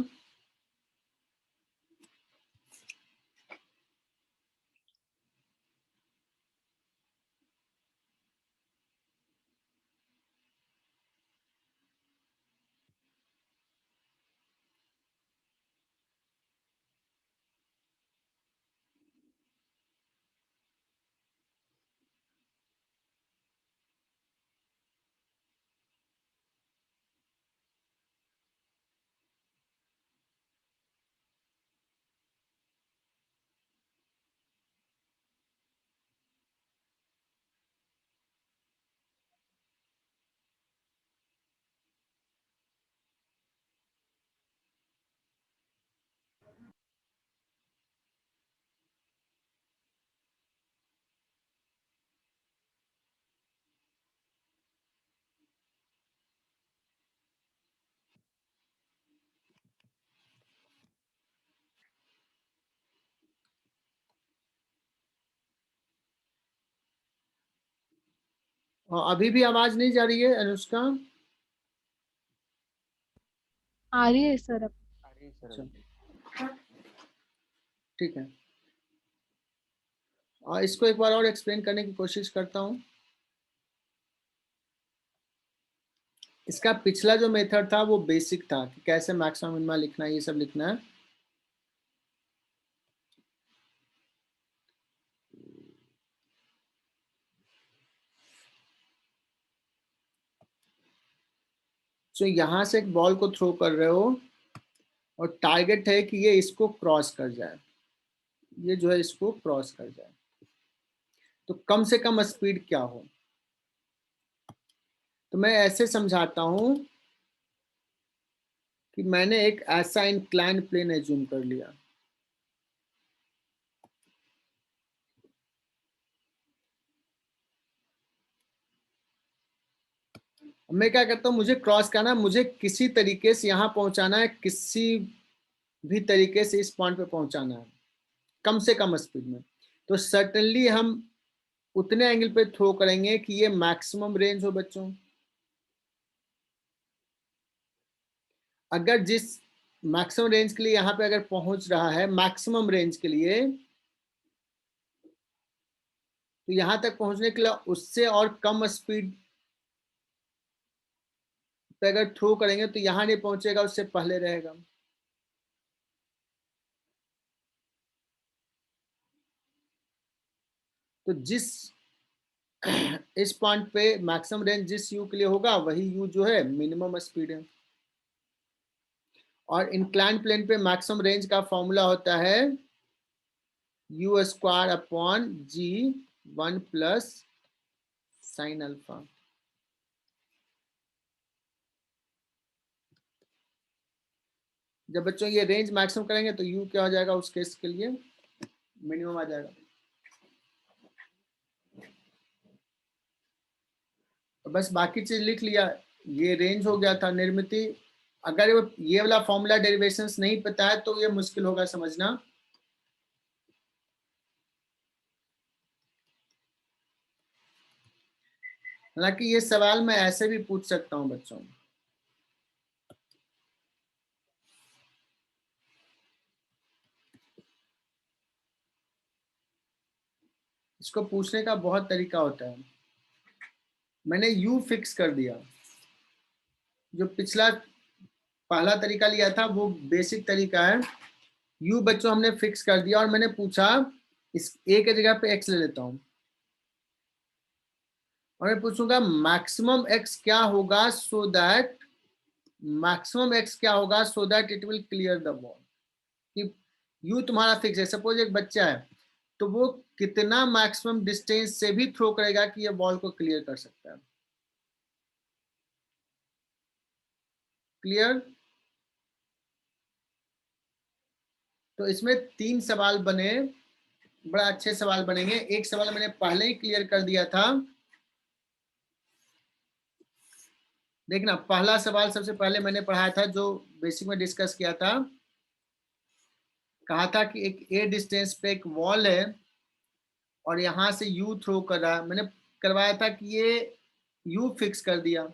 और अभी भी आवाज नहीं जा रही है अनुष्का? आ रही है सर अब। अच्छा, ठीक है, और इसको एक बार और एक्सप्लेन करने की कोशिश करता हूँ। इसका पिछला जो मेथड था वो बेसिक था कि कैसे मैक्सिमम मिनिमा लिखना है, ये सब लिखना है। तो यहाँ से एक बॉल को थ्रो कर रहे हो और टारगेट है कि ये इसको क्रॉस कर जाए, ये जो है इसको क्रॉस कर जाए, तो कम से कम स्पीड क्या हो। तो मैं ऐसे समझाता हूं कि मैंने एक ऐसा इंक्लाइन प्लेन एज्यूम कर लिया, मैं क्या करता हूं, मुझे क्रॉस करना है, मुझे किसी तरीके से यहाँ पहुंचाना है, किसी भी तरीके से इस पॉइंट पे पहुंचाना है कम से कम स्पीड में। तो सर्टेनली हम उतने एंगल पे थ्रो करेंगे कि ये मैक्सिमम रेंज हो बच्चों। अगर जिस मैक्सिमम रेंज के लिए यहाँ पे अगर पहुंच रहा है, मैक्सिमम रेंज के लिए, तो यहाँ तक पहुंचने के लिए उससे और कम स्पीड पे अगर थ्रो करेंगे तो यहाँ नहीं पहुंचेगा, उससे पहले रहेगा। तो जिस इस पॉइंट पे मैक्सिमम रेंज जिस यू के लिए होगा वही यू जो है मिनिमम स्पीड है। और इंक्लाइन प्लेन पे मैक्सिमम रेंज का फॉर्मूला होता है u square upon g 1 plus sine alpha. जब बच्चों ये रेंज मैक्सिमम करेंगे तो यू क्या हो जाएगा, उस केस के लिए मिनिमम आ जाएगा। तो बस बाकी चीज लिख लिया, ये रेंज हो गया था निर्मित। अगर ये वाला फॉर्मूला डेरिवेशंस नहीं पता है तो ये मुश्किल होगा समझना। हालांकि ये सवाल मैं ऐसे भी पूछ सकता हूं बच्चों, इसको पूछने का बहुत तरीका होता है। मैंने u फिक्स कर दिया, जो पिछला पहला तरीका लिया था वो बेसिक तरीका है। u बच्चों हमने फिक्स कर दिया और मैंने पूछा इस a के जगह पे x ले लेता हूं और मैं पूछूंगा मैक्सिमम x क्या होगा so that it will clear the ball. कि u तुम्हारा फिक्स है, सपोज एक बच्चा है तो वो कितना मैक्सिमम डिस्टेंस से भी थ्रो करेगा कि ये बॉल को क्लियर कर सकता है। क्लियर? तो इसमें 3 सवाल बने, बड़ा अच्छे सवाल बनेंगे। एक सवाल मैंने पहले ही क्लियर कर दिया था, देखना पहला सवाल सबसे पहले मैंने पढ़ाया था जो बेसिक में डिस्कस किया था। कहा था कि एक ए डिस्टेंस पे एक वॉल है और यहां से यू थ्रो कर रहा है। मैंने करवाया था कि ये यू फिक्स कर दिया,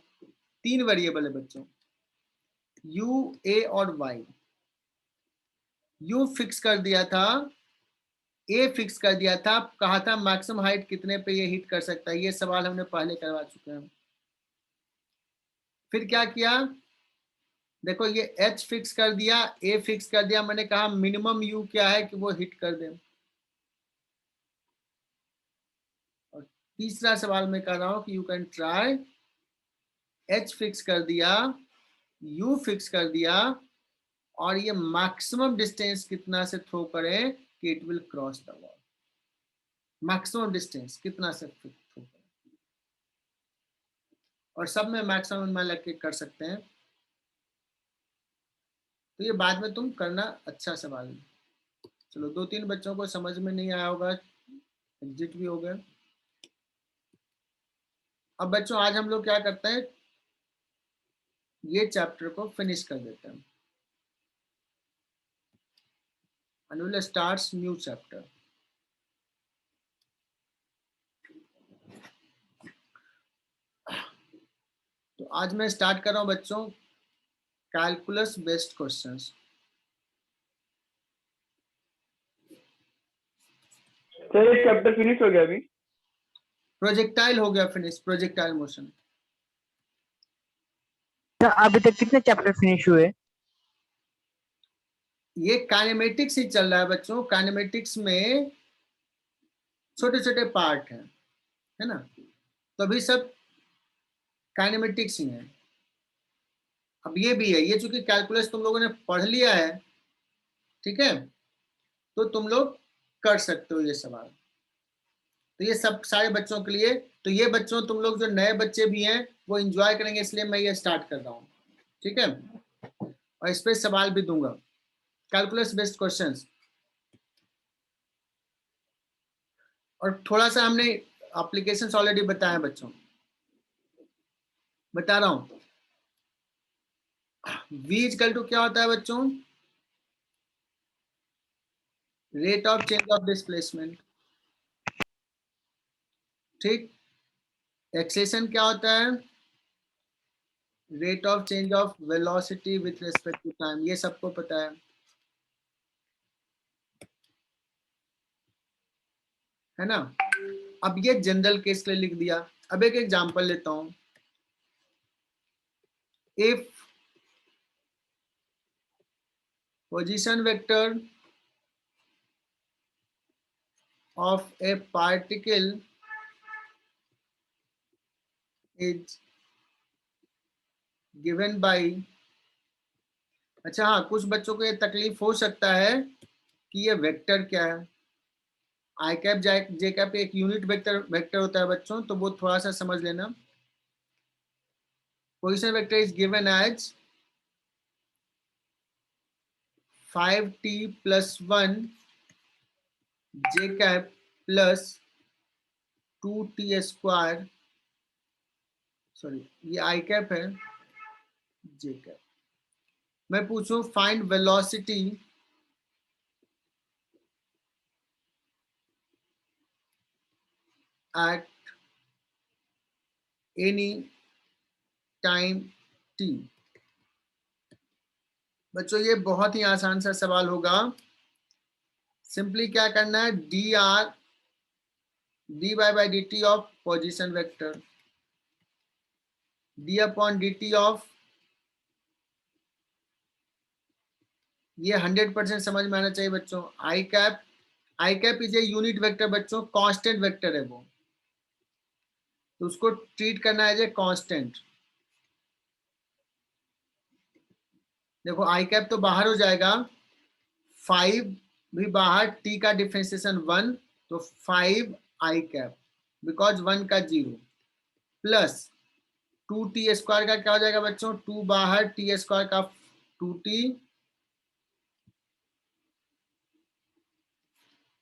3 वेरिएबल है बच्चों, यू ए और वाई। यू फिक्स कर दिया था, ए फिक्स कर दिया था, कहा था मैक्सिमम हाइट कितने पे ये हिट कर सकता है। ये सवाल हमने पहले करवा चुके हैं। फिर क्या किया, देखो ये एच फिक्स कर दिया, ए फिक्स कर दिया। मैंने कहा मिनिमम यू क्या है कि वो हिट कर दे। और तीसरा सवाल मैं कर रहा हूं कि you can try, H fix कर दिया, यू फिक्स कर दिया और ये मैक्सिमम डिस्टेंस कितना से थ्रो करे कि it will cross the wall. Maximum distance कितना से थ्रो करे, और सब में मैक्सिमम में लग के कर सकते हैं। तो ये बाद में तुम करना, अच्छा सवाल है। चलो 2-3 बच्चों को समझ में नहीं आया होगा, एग्जिट भी हो गए। अब बच्चों आज हम लोग क्या करते हैं, ये चैप्टर को फिनिश कर देते हैं and we'll start new chapter. तो आज मैं स्टार्ट कर रहा हूं बच्चों कैलकुलस बेस्ड क्वेश्चंस। सर ये चैप्टर फिनिश हो गया अभी? प्रोजेक्टाइल हो गया फिनिश, प्रोजेक्टाइल मोशन। अभी तक कितने चैप्टर फिनिश हुए? ये काइनेमेटिक्स ही चल रहा है बच्चों। काइनेमेटिक्स में छोटे छोटे पार्ट हैं, है ना, तो अभी सब काइनेमेटिक्स ही है। अब ये भी है, ये चूंकि कैलकुलस तुम लोगों ने पढ़ लिया है, ठीक है, तो तुम लोग कर सकते हो ये सवाल। तो ये सब सारे बच्चों के लिए। तो ये बच्चों तुम लोग जो नए बच्चे भी हैं वो एंजॉय करेंगे, इसलिए मैं ये स्टार्ट कर रहा हूँ, ठीक है। और इस पे सवाल भी दूंगा, कैलकुलस बेस्ड क्वेश्चंस। और थोड़ा सा हमने एप्लीकेशंस ऑलरेडी बताए बच्चों, बता रहा हूँ। v इक्वल टू क्या होता है बच्चों, rate of change of displacement, ठीक। एक्सेलेरेशन क्या होता है, rate of change of velocity with respect to time, ये सबको पता है ना। अब ये जनरल केस के लिए लिख दिया। अब एक एग्जांपल लेता हूं, if position vector of a particle is given by, अच्छा हाँ, कुछ बच्चों को ये तकलीफ हो सकता है कि ये वेक्टर क्या है। आई कैप जे कैप एक यूनिट वेक्टर होता है बच्चों, तो वो थोड़ा सा समझ लेना। Position vector is given as 5t + 1 j cap plus 2t², सॉरी ये आई कैप है, जे कैप। मैं पूछूं find velocity at any time t। बच्चों ये बहुत ही आसान सा सवाल होगा। सिंपली क्या करना है, dy/dt of position vector d/dt of, ये 100% समझ में आना चाहिए बच्चों। I cap is a unit vector बच्चों, कांस्टेंट वेक्टर है वो, तो उसको ट्रीट करना है एज ए कांस्टेंट। देखो आई कैप तो बाहर हो जाएगा, 5 भी बाहर, t का डिफरेंशिएशन 1, तो 5 आई कैप बिकॉज 1 का 0 प्लस 2t² का क्या हो जाएगा बच्चों, 2 बाहर, t² का 2t।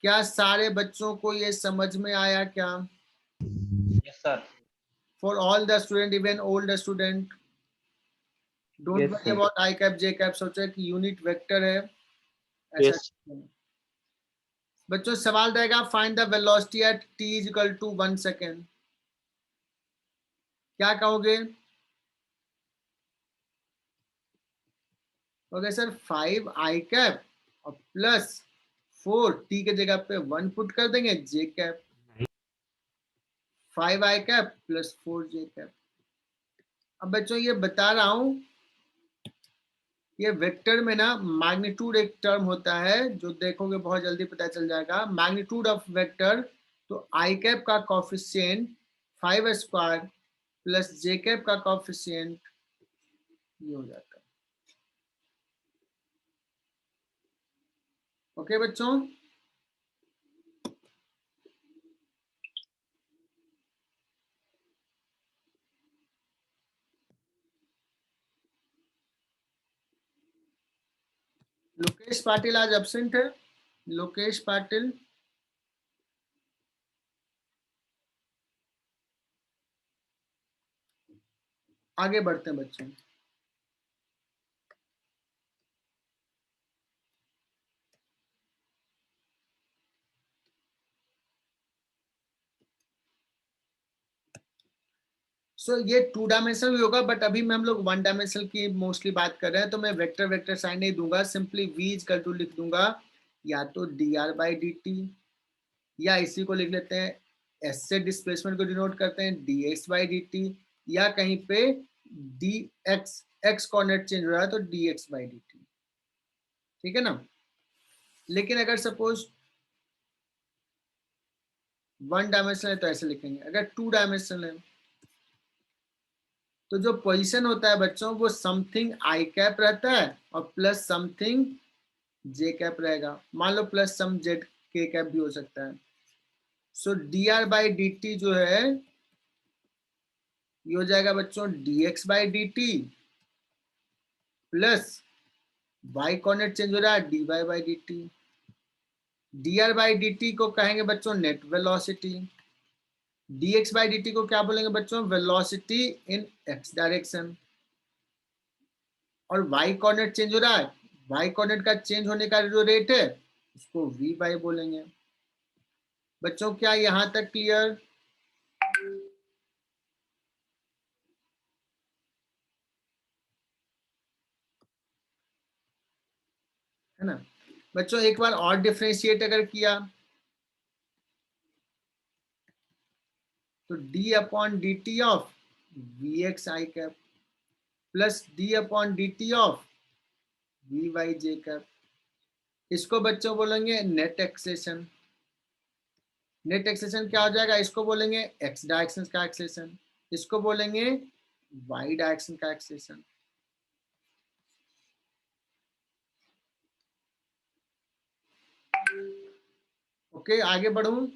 क्या सारे बच्चों को ये समझ में आया क्या? Yes sir. For all the student, even old student, don't Yes, worry sir. About I cap j cap, सोचो कि यूनिट वेक्टर है ऐसा। Yes. बच्चों सवाल रहेगा find the velocity at t = 1 second. क्या कहोगे? ओके सर 5 आई कैप और प्लस 4 t के जगह पे 1 पुट कर देंगे, जे कैप 5 आई कैप प्लस 4 जे कैप। अब बच्चों ये बता रहा हूं, ये वेक्टर में ना मैग्नीट्यूड एक टर्म होता है जो देखोगे बहुत जल्दी पता चल जाएगा, मैग्नीट्यूड ऑफ वेक्टर। तो आई कैप का कोफिशिएंट 5² प्लस जे कैप का कोफिशिएंट ये हो जाता है। ओके बच्चों, लोकेश पाटिल आज एब्सेंट है। लोकेश पाटिल, आगे बढ़ते हैं बच्चों। सो ये 2 डायमेंशनल भी होगा, बट अभी में हम लोग 1 डायमेंशनल की मोस्टली बात कर रहे हैं, तो मैं वेक्टर साइन नहीं दूंगा, सिंपली v लिख दूंगा, या तो dr/dt, या इसी को लिख लेते हैं s से डिस्प्लेसमेंट को डिनोट करते हैं dx/dt, या कहीं पे dx, x कोऑर्डिनेट चेंज हो रहा है तो dx/dt, ठीक है ना। लेकिन अगर सपोज 1 डायमेंशनल है तो ऐसे लिखेंगे, अगर 2 डायमेंशनल है तो जो पोजीशन होता है बच्चों वो समथिंग आई कैप रहता है और प्लस समथिंग जे कैप रहेगा, मान लो प्लस सम जेड के कैप भी हो सकता है। सो dr/dt जो है ये हो जाएगा बच्चों dx/dt plus y coordinate change हो रहा है dy/dt। dr/dt को कहेंगे बच्चों नेट वेलोसिटी, dx/dt को क्या बोलेंगे बच्चों, वेलोसिटी इन x डायरेक्शन, और y कोऑर्डिनेट चेंज हो रहा है, y कोऑर्डिनेट का चेंज होने का जो रेट है उसको v बोलेंगे। बच्चों क्या यहां तक क्लियर? है ना बच्चों, एक बार और डिफरेंशिएट अगर किया तो d/dt of vx I cap plus d/dt of vy J cap, इसको बच्चों बोलेंगे नेट एक्सेलेरेशन। नेट एक्सेलेरेशन क्या हो जाएगा, इसको बोलेंगे x डायरेक्शन का एक्सेलेरेशन, इसको बोलेंगे वाई डायरेक्शन का एक्सेलेरेशन। ओके, आगे बढ़ूं।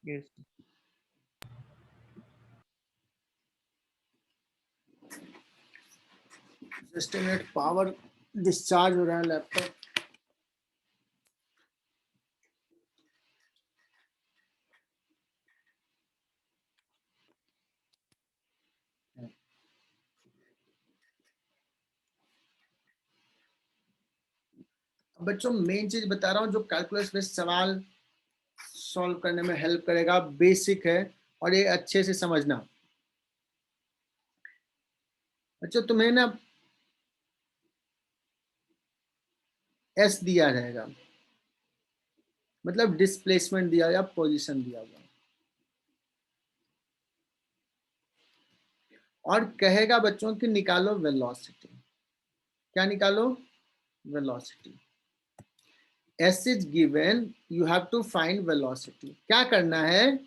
Yes just minute, power discharge हो रहा है लैपटॉप। बच्चों मेन चीज बता रहा हूँ जो कैलकुलस बेस्ड सवाल सॉल्व करने में हेल्प करेगा, बेसिक है और ये अच्छे से समझना। बच्चों तुम्हें ना एस दिया रहेगा, मतलब डिस्प्लेसमेंट दिया या पोजीशन दिया हुआ, और कहेगा बच्चों कि निकालो वेलोसिटी। क्या निकालो? Velocity. S is given, you have to find velocity। क्या करना है?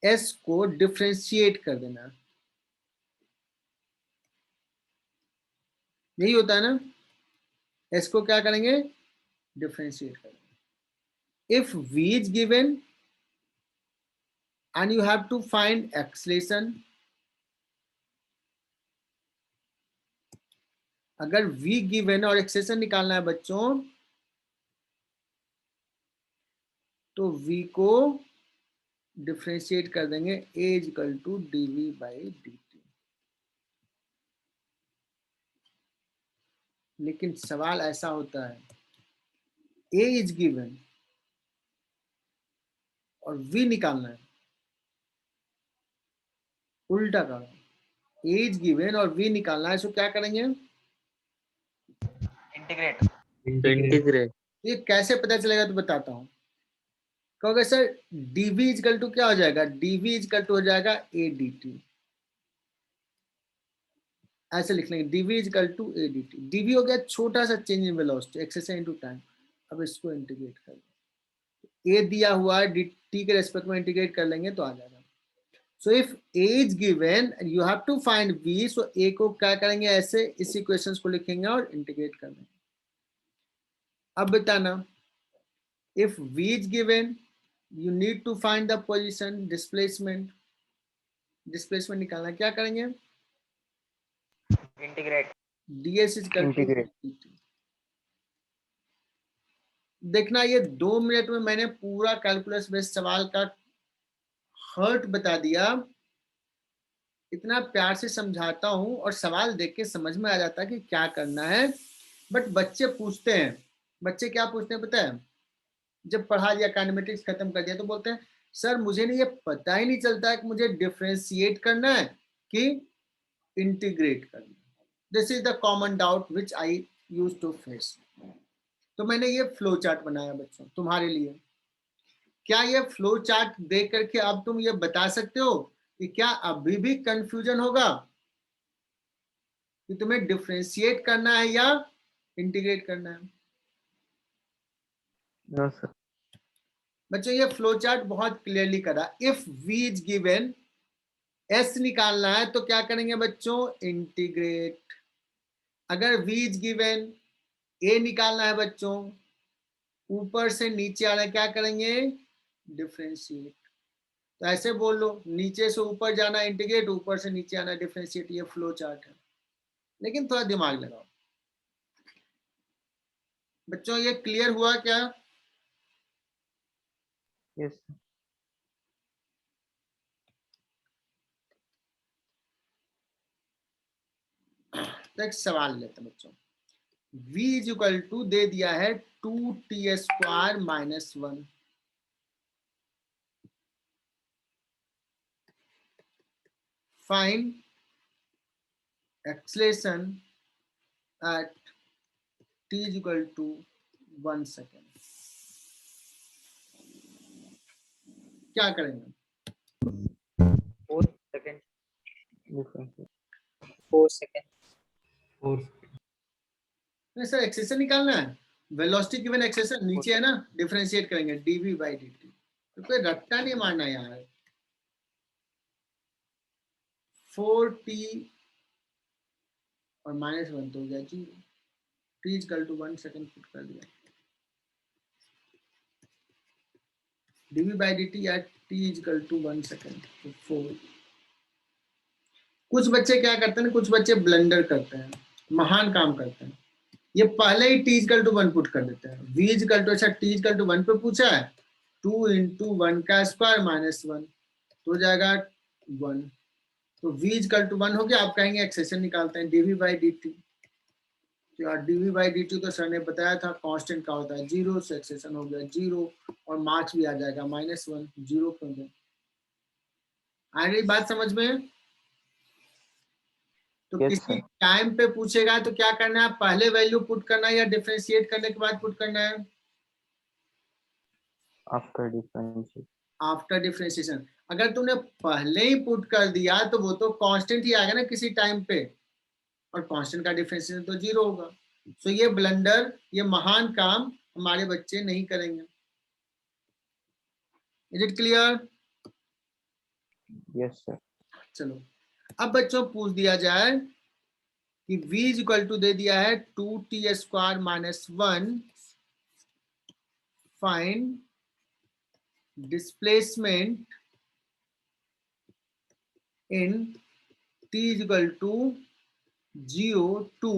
S को डिफरेंशिएट कर देना, यही होता है ना। S को क्या करेंगे? डिफरेंशिएट करेंगे। If V is given and you have to find acceleration, अगर V given और acceleration निकालना है बच्चों, तो V को डिफरेंशिएट कर देंगे A equal to dV by dt। लेकिन सवाल ऐसा होता है, A इज गिवन और V निकालना है, उल्टा करो। A इज गिवन और V निकालना है, तो क्या करेंगे? इंटीग्रेट। इंटीग्रेट। ये कैसे पता चलेगा तो बताता हूं। कहोगे सर dV इक्वल टू क्या हो जाएगा? dV इक्वल टू हो जाएगा A dt। ऐसे लिख लेंगे dV equal to A dt। dV हो गया छोटा सा change in velocity, acceleration into time. अब इसको इंटीग्रेट कर लेंगे, A दिया हुआ है, dt के रेस्पेक्ट में इंटीग्रेट कर लेंगे तो आ जाएगा। So if A is given you have to find V, so A को क्या करेंगे? ऐसे इस इक्वेशंस को लिखेंगे और इंटीग्रेट कर लेंगे। अब बताना, if V is given you need to find the position, displacement निकालना, क्या करेंगे? Integrate. ds is equal to Integrate. dt। देखना ये 2 मिनट में मैंने पूरा कैलकुलस बेस्ड सवाल का हर्ट बता दिया। इतना प्यार से समझाता हूं और सवाल देख के समझ में आ जाता है कि क्या करना है। बट बच्चे पूछते हैं, बच्चे क्या पूछते हैं पता है? जब पढ़ा दिया, काइनेमेटिक्स खत्म कर दिया, तो बोलते हैं सर मुझे नहीं, ये पता ही नहीं चलता है कि मुझे डिफरेंशिएट करना है कि इंटीग्रेट करना है। This is the common doubt which I used to face. तो मैंने ये फ्लो चार्ट बनाया बच्चों तुम्हारे लिए। क्या ये फ्लो चार्ट देख करके अब तुम ये बता सकते हो कि क्या अभी भी कंफ्यूजन होगा कि तुम्हें डिफरेंशिएट करना है या इंटीग्रेट करना है? No sir. बच्चों ये फ्लो चार्ट बहुत क्लियरली करा। If V is given, S निकालना है तो क्या करेंगे बच्चों? इंटीग्रेट। अगर V इज गिवन, A निकालना है बच्चों, ऊपर से नीचे आना, क्या करेंगे? डिफरेंशिएट। तो ऐसे बोल लो, नीचे से ऊपर जाना इंटीग्रेट, ऊपर से नीचे आना डिफरेंशिएट। ये फ्लो चार्ट है, लेकिन थोड़ा दिमाग लगाओ। बच्चों ये क्लियर हुआ क्या? यस तो एक सवाल लेते हैं बच्चों। V इज इक्वल टू दे दिया है 2t square minus 1। Find acceleration at t is equal to 1 second. क्या करेंगे? 4 सेकंड। 4 सेकेंड। नहीं सर, एक्सेलेरेशन निकालना है। वेलोसिटी गिवन एक्सेलेरेशन नीचे है ना, डिफरेंशिएट करेंगे dv बाई dt। तो कोई रट्टा नहीं मारना यार। 4t और -1 तो हो गया 0, t equal to 1 second put कर दिया, dv by dt at t equal to 1 second, तो 4। कुछ बच्चे क्या करते हैं, कुछ बच्चे ब्लंडर करते हैं, महान काम करते हैं, ये पहले ही t इक्वल टू 1 पुट कर देते हैं। v इक्वल टू, अच्छा t इक्वल टू 1 पे पूछा है, 2 × 1 का स्क्वायर -1 तो हो जाएगा 1, तो v इक्वल टू 1 हो गया। आप कहेंगे एक्सेशन निकालते हैं, dv by dt, तो यार dv by dt तो सर ने बताया था कांस्टेंट का होता है 0, से एक्सेशन हो गया 0 और मार्क्स भी आ जाएगा -1, 0 क्यों दे। आ रही बात समझ में? तो Yes, किसी sir. टाइम पे पूछेगा तो क्या करना है, पहले वैल्यू पुट करना है या डिफरेंशिएट करने के बाद पुट करना है? After differentiate. After differentiation. अगर तुमने पहले ही पुट कर दिया तो वो तो कांस्टेंट ही आएगा ना किसी टाइम पे, और कांस्टेंट का डिफरेंशिएशन तो 0 होगा। सो ये ब्लंडर, ये महान काम हमारे बच्चे नहीं करेंगे। Is it clear? Yes sir. चलो अब बच्चों पूछ दिया जाए कि v इक्वल टू दे दिया है 2t square -1, find displacement in t equal to 0 to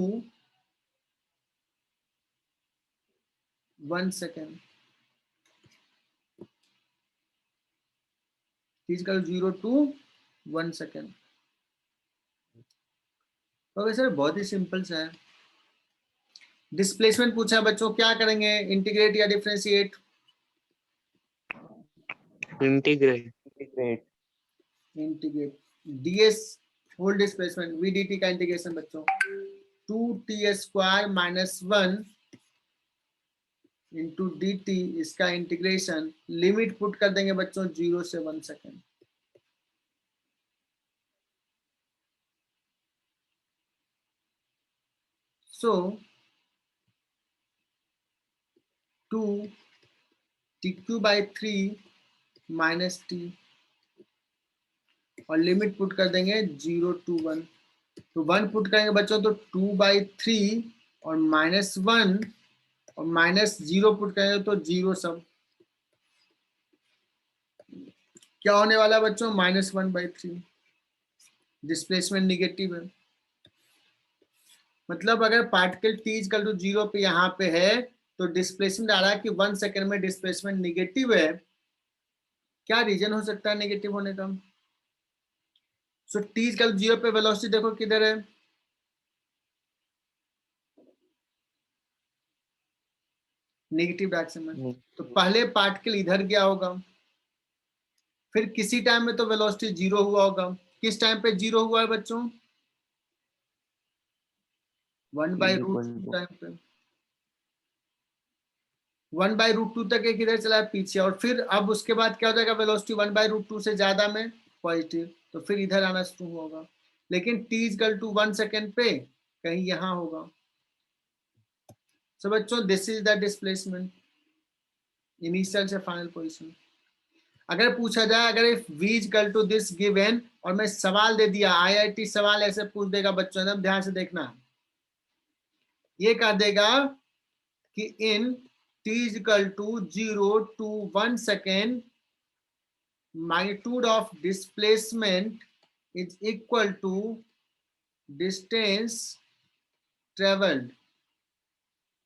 1 second, t इक्वल 0 to 1 सेकेंड। ओके सर, बहुत ही सिंपल सा है। डिस्प्लेसमेंट पूछा है बच्चों, क्या करेंगे, इंटीग्रेट या differentiate? Integrate. Integrate ds whole displacement v dt का इंटीग्रेशन बच्चों, 2t स्क्वायर -1 इंटू dt, इसका इंटीग्रेशन, लिमिट पुट कर देंगे बच्चों 0 से 1 सेकेंड। So 2 t³ - t और लिमिट पुट कर देंगे 0 to 1, तो 1 पुट करेंगे बच्चों तो 2/3 और -1 और -0 पुट करेंगे तो 0 सब, क्या होने वाला है बच्चों, -1/3। डिस्प्लेसमेंट निगेटिव है, मतलब अगर पार्टिकल t इक्वल टू 0 पे यहाँ पे है तो डिस्प्लेसमेंट आ रहा है कि 1 सेकेंड में डिस्प्लेसमेंट निगेटिव है। क्या रीजन हो सकता है नेगेटिव होने का? सो t इक्वल 0 पे वेलोसिटी देखो किधर है, नेगेटिव डायरेक्शन में, तो पहले पार्टिकल इधर गया होगा, फिर किसी टाइम में तो वेलोसिटी 0 हुआ होगा। किस टाइम पे 0 हुआ है बच्चों? 1/√2 टाइम पे, 1/√2 तक एक इधर चला है पीछे, और फिर अब उसके बाद क्या हो जाएगा, वेलोसिटी 1/√2 से ज्यादा में पॉजिटिव, तो फिर इधर आना शुरू होगा। लेकिन t इक्वल टू 1 सेकेंड पे कहीं यहाँ होगा। सो बच्चों this is the displacement initial से फाइनल पोजीशन। अगर पूछा जाए, अगर if v equal to this given, और मैं सवाल दे दिया, IIT सवाल ऐसे पूछ देगा बच्चों, एकदम ध्यान से देखना, ये कह देगा कि in t equal to 0 to 1 second magnitude of displacement is equal to distance traveled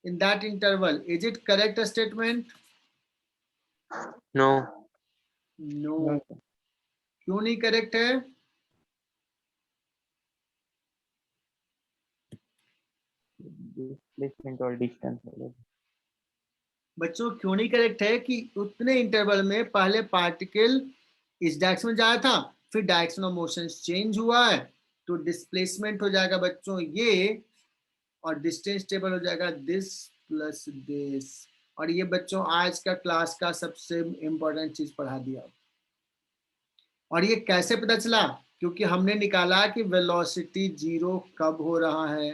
in that interval. Is it correct statement? No. No. क्यों नहीं करेक्ट है? डिस्प्लेसमेंट और डिस्टेंस बच्चों क्यों नहीं करेक्ट है कि उतने इंटरवल में पहले पार्टिकल इस डायरेक्शन में जाया था, फिर डायरेक्शन ऑफ मोशन चेंज हुआ है, तो डिस्प्लेसमेंट हो जाएगा बच्चों ये, और डिस्टेंस टेबल हो जाएगा दिस प्लस दिस। और ये बच्चों आज का क्लास का सबसे इंपॉर्टेंट चीज पढ़ा दिया। और ये कैसे पता चला? क्योंकि हमने निकाला कि वेलोसिटी 0 कब हो रहा है।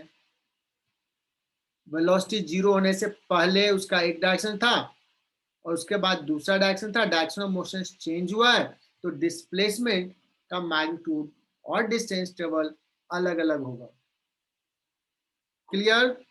वेलोसिटी 0 होने से पहले उसका एक डायरेक्शन था, और उसके बाद दूसरा डायरेक्शन था, डायरेक्शन ऑफ मोशन चेंज हुआ है, तो डिस्प्लेसमेंट का मैग्नीट्यूड और डिस्टेंस ट्रेवल अलग अलग होगा। क्लियर?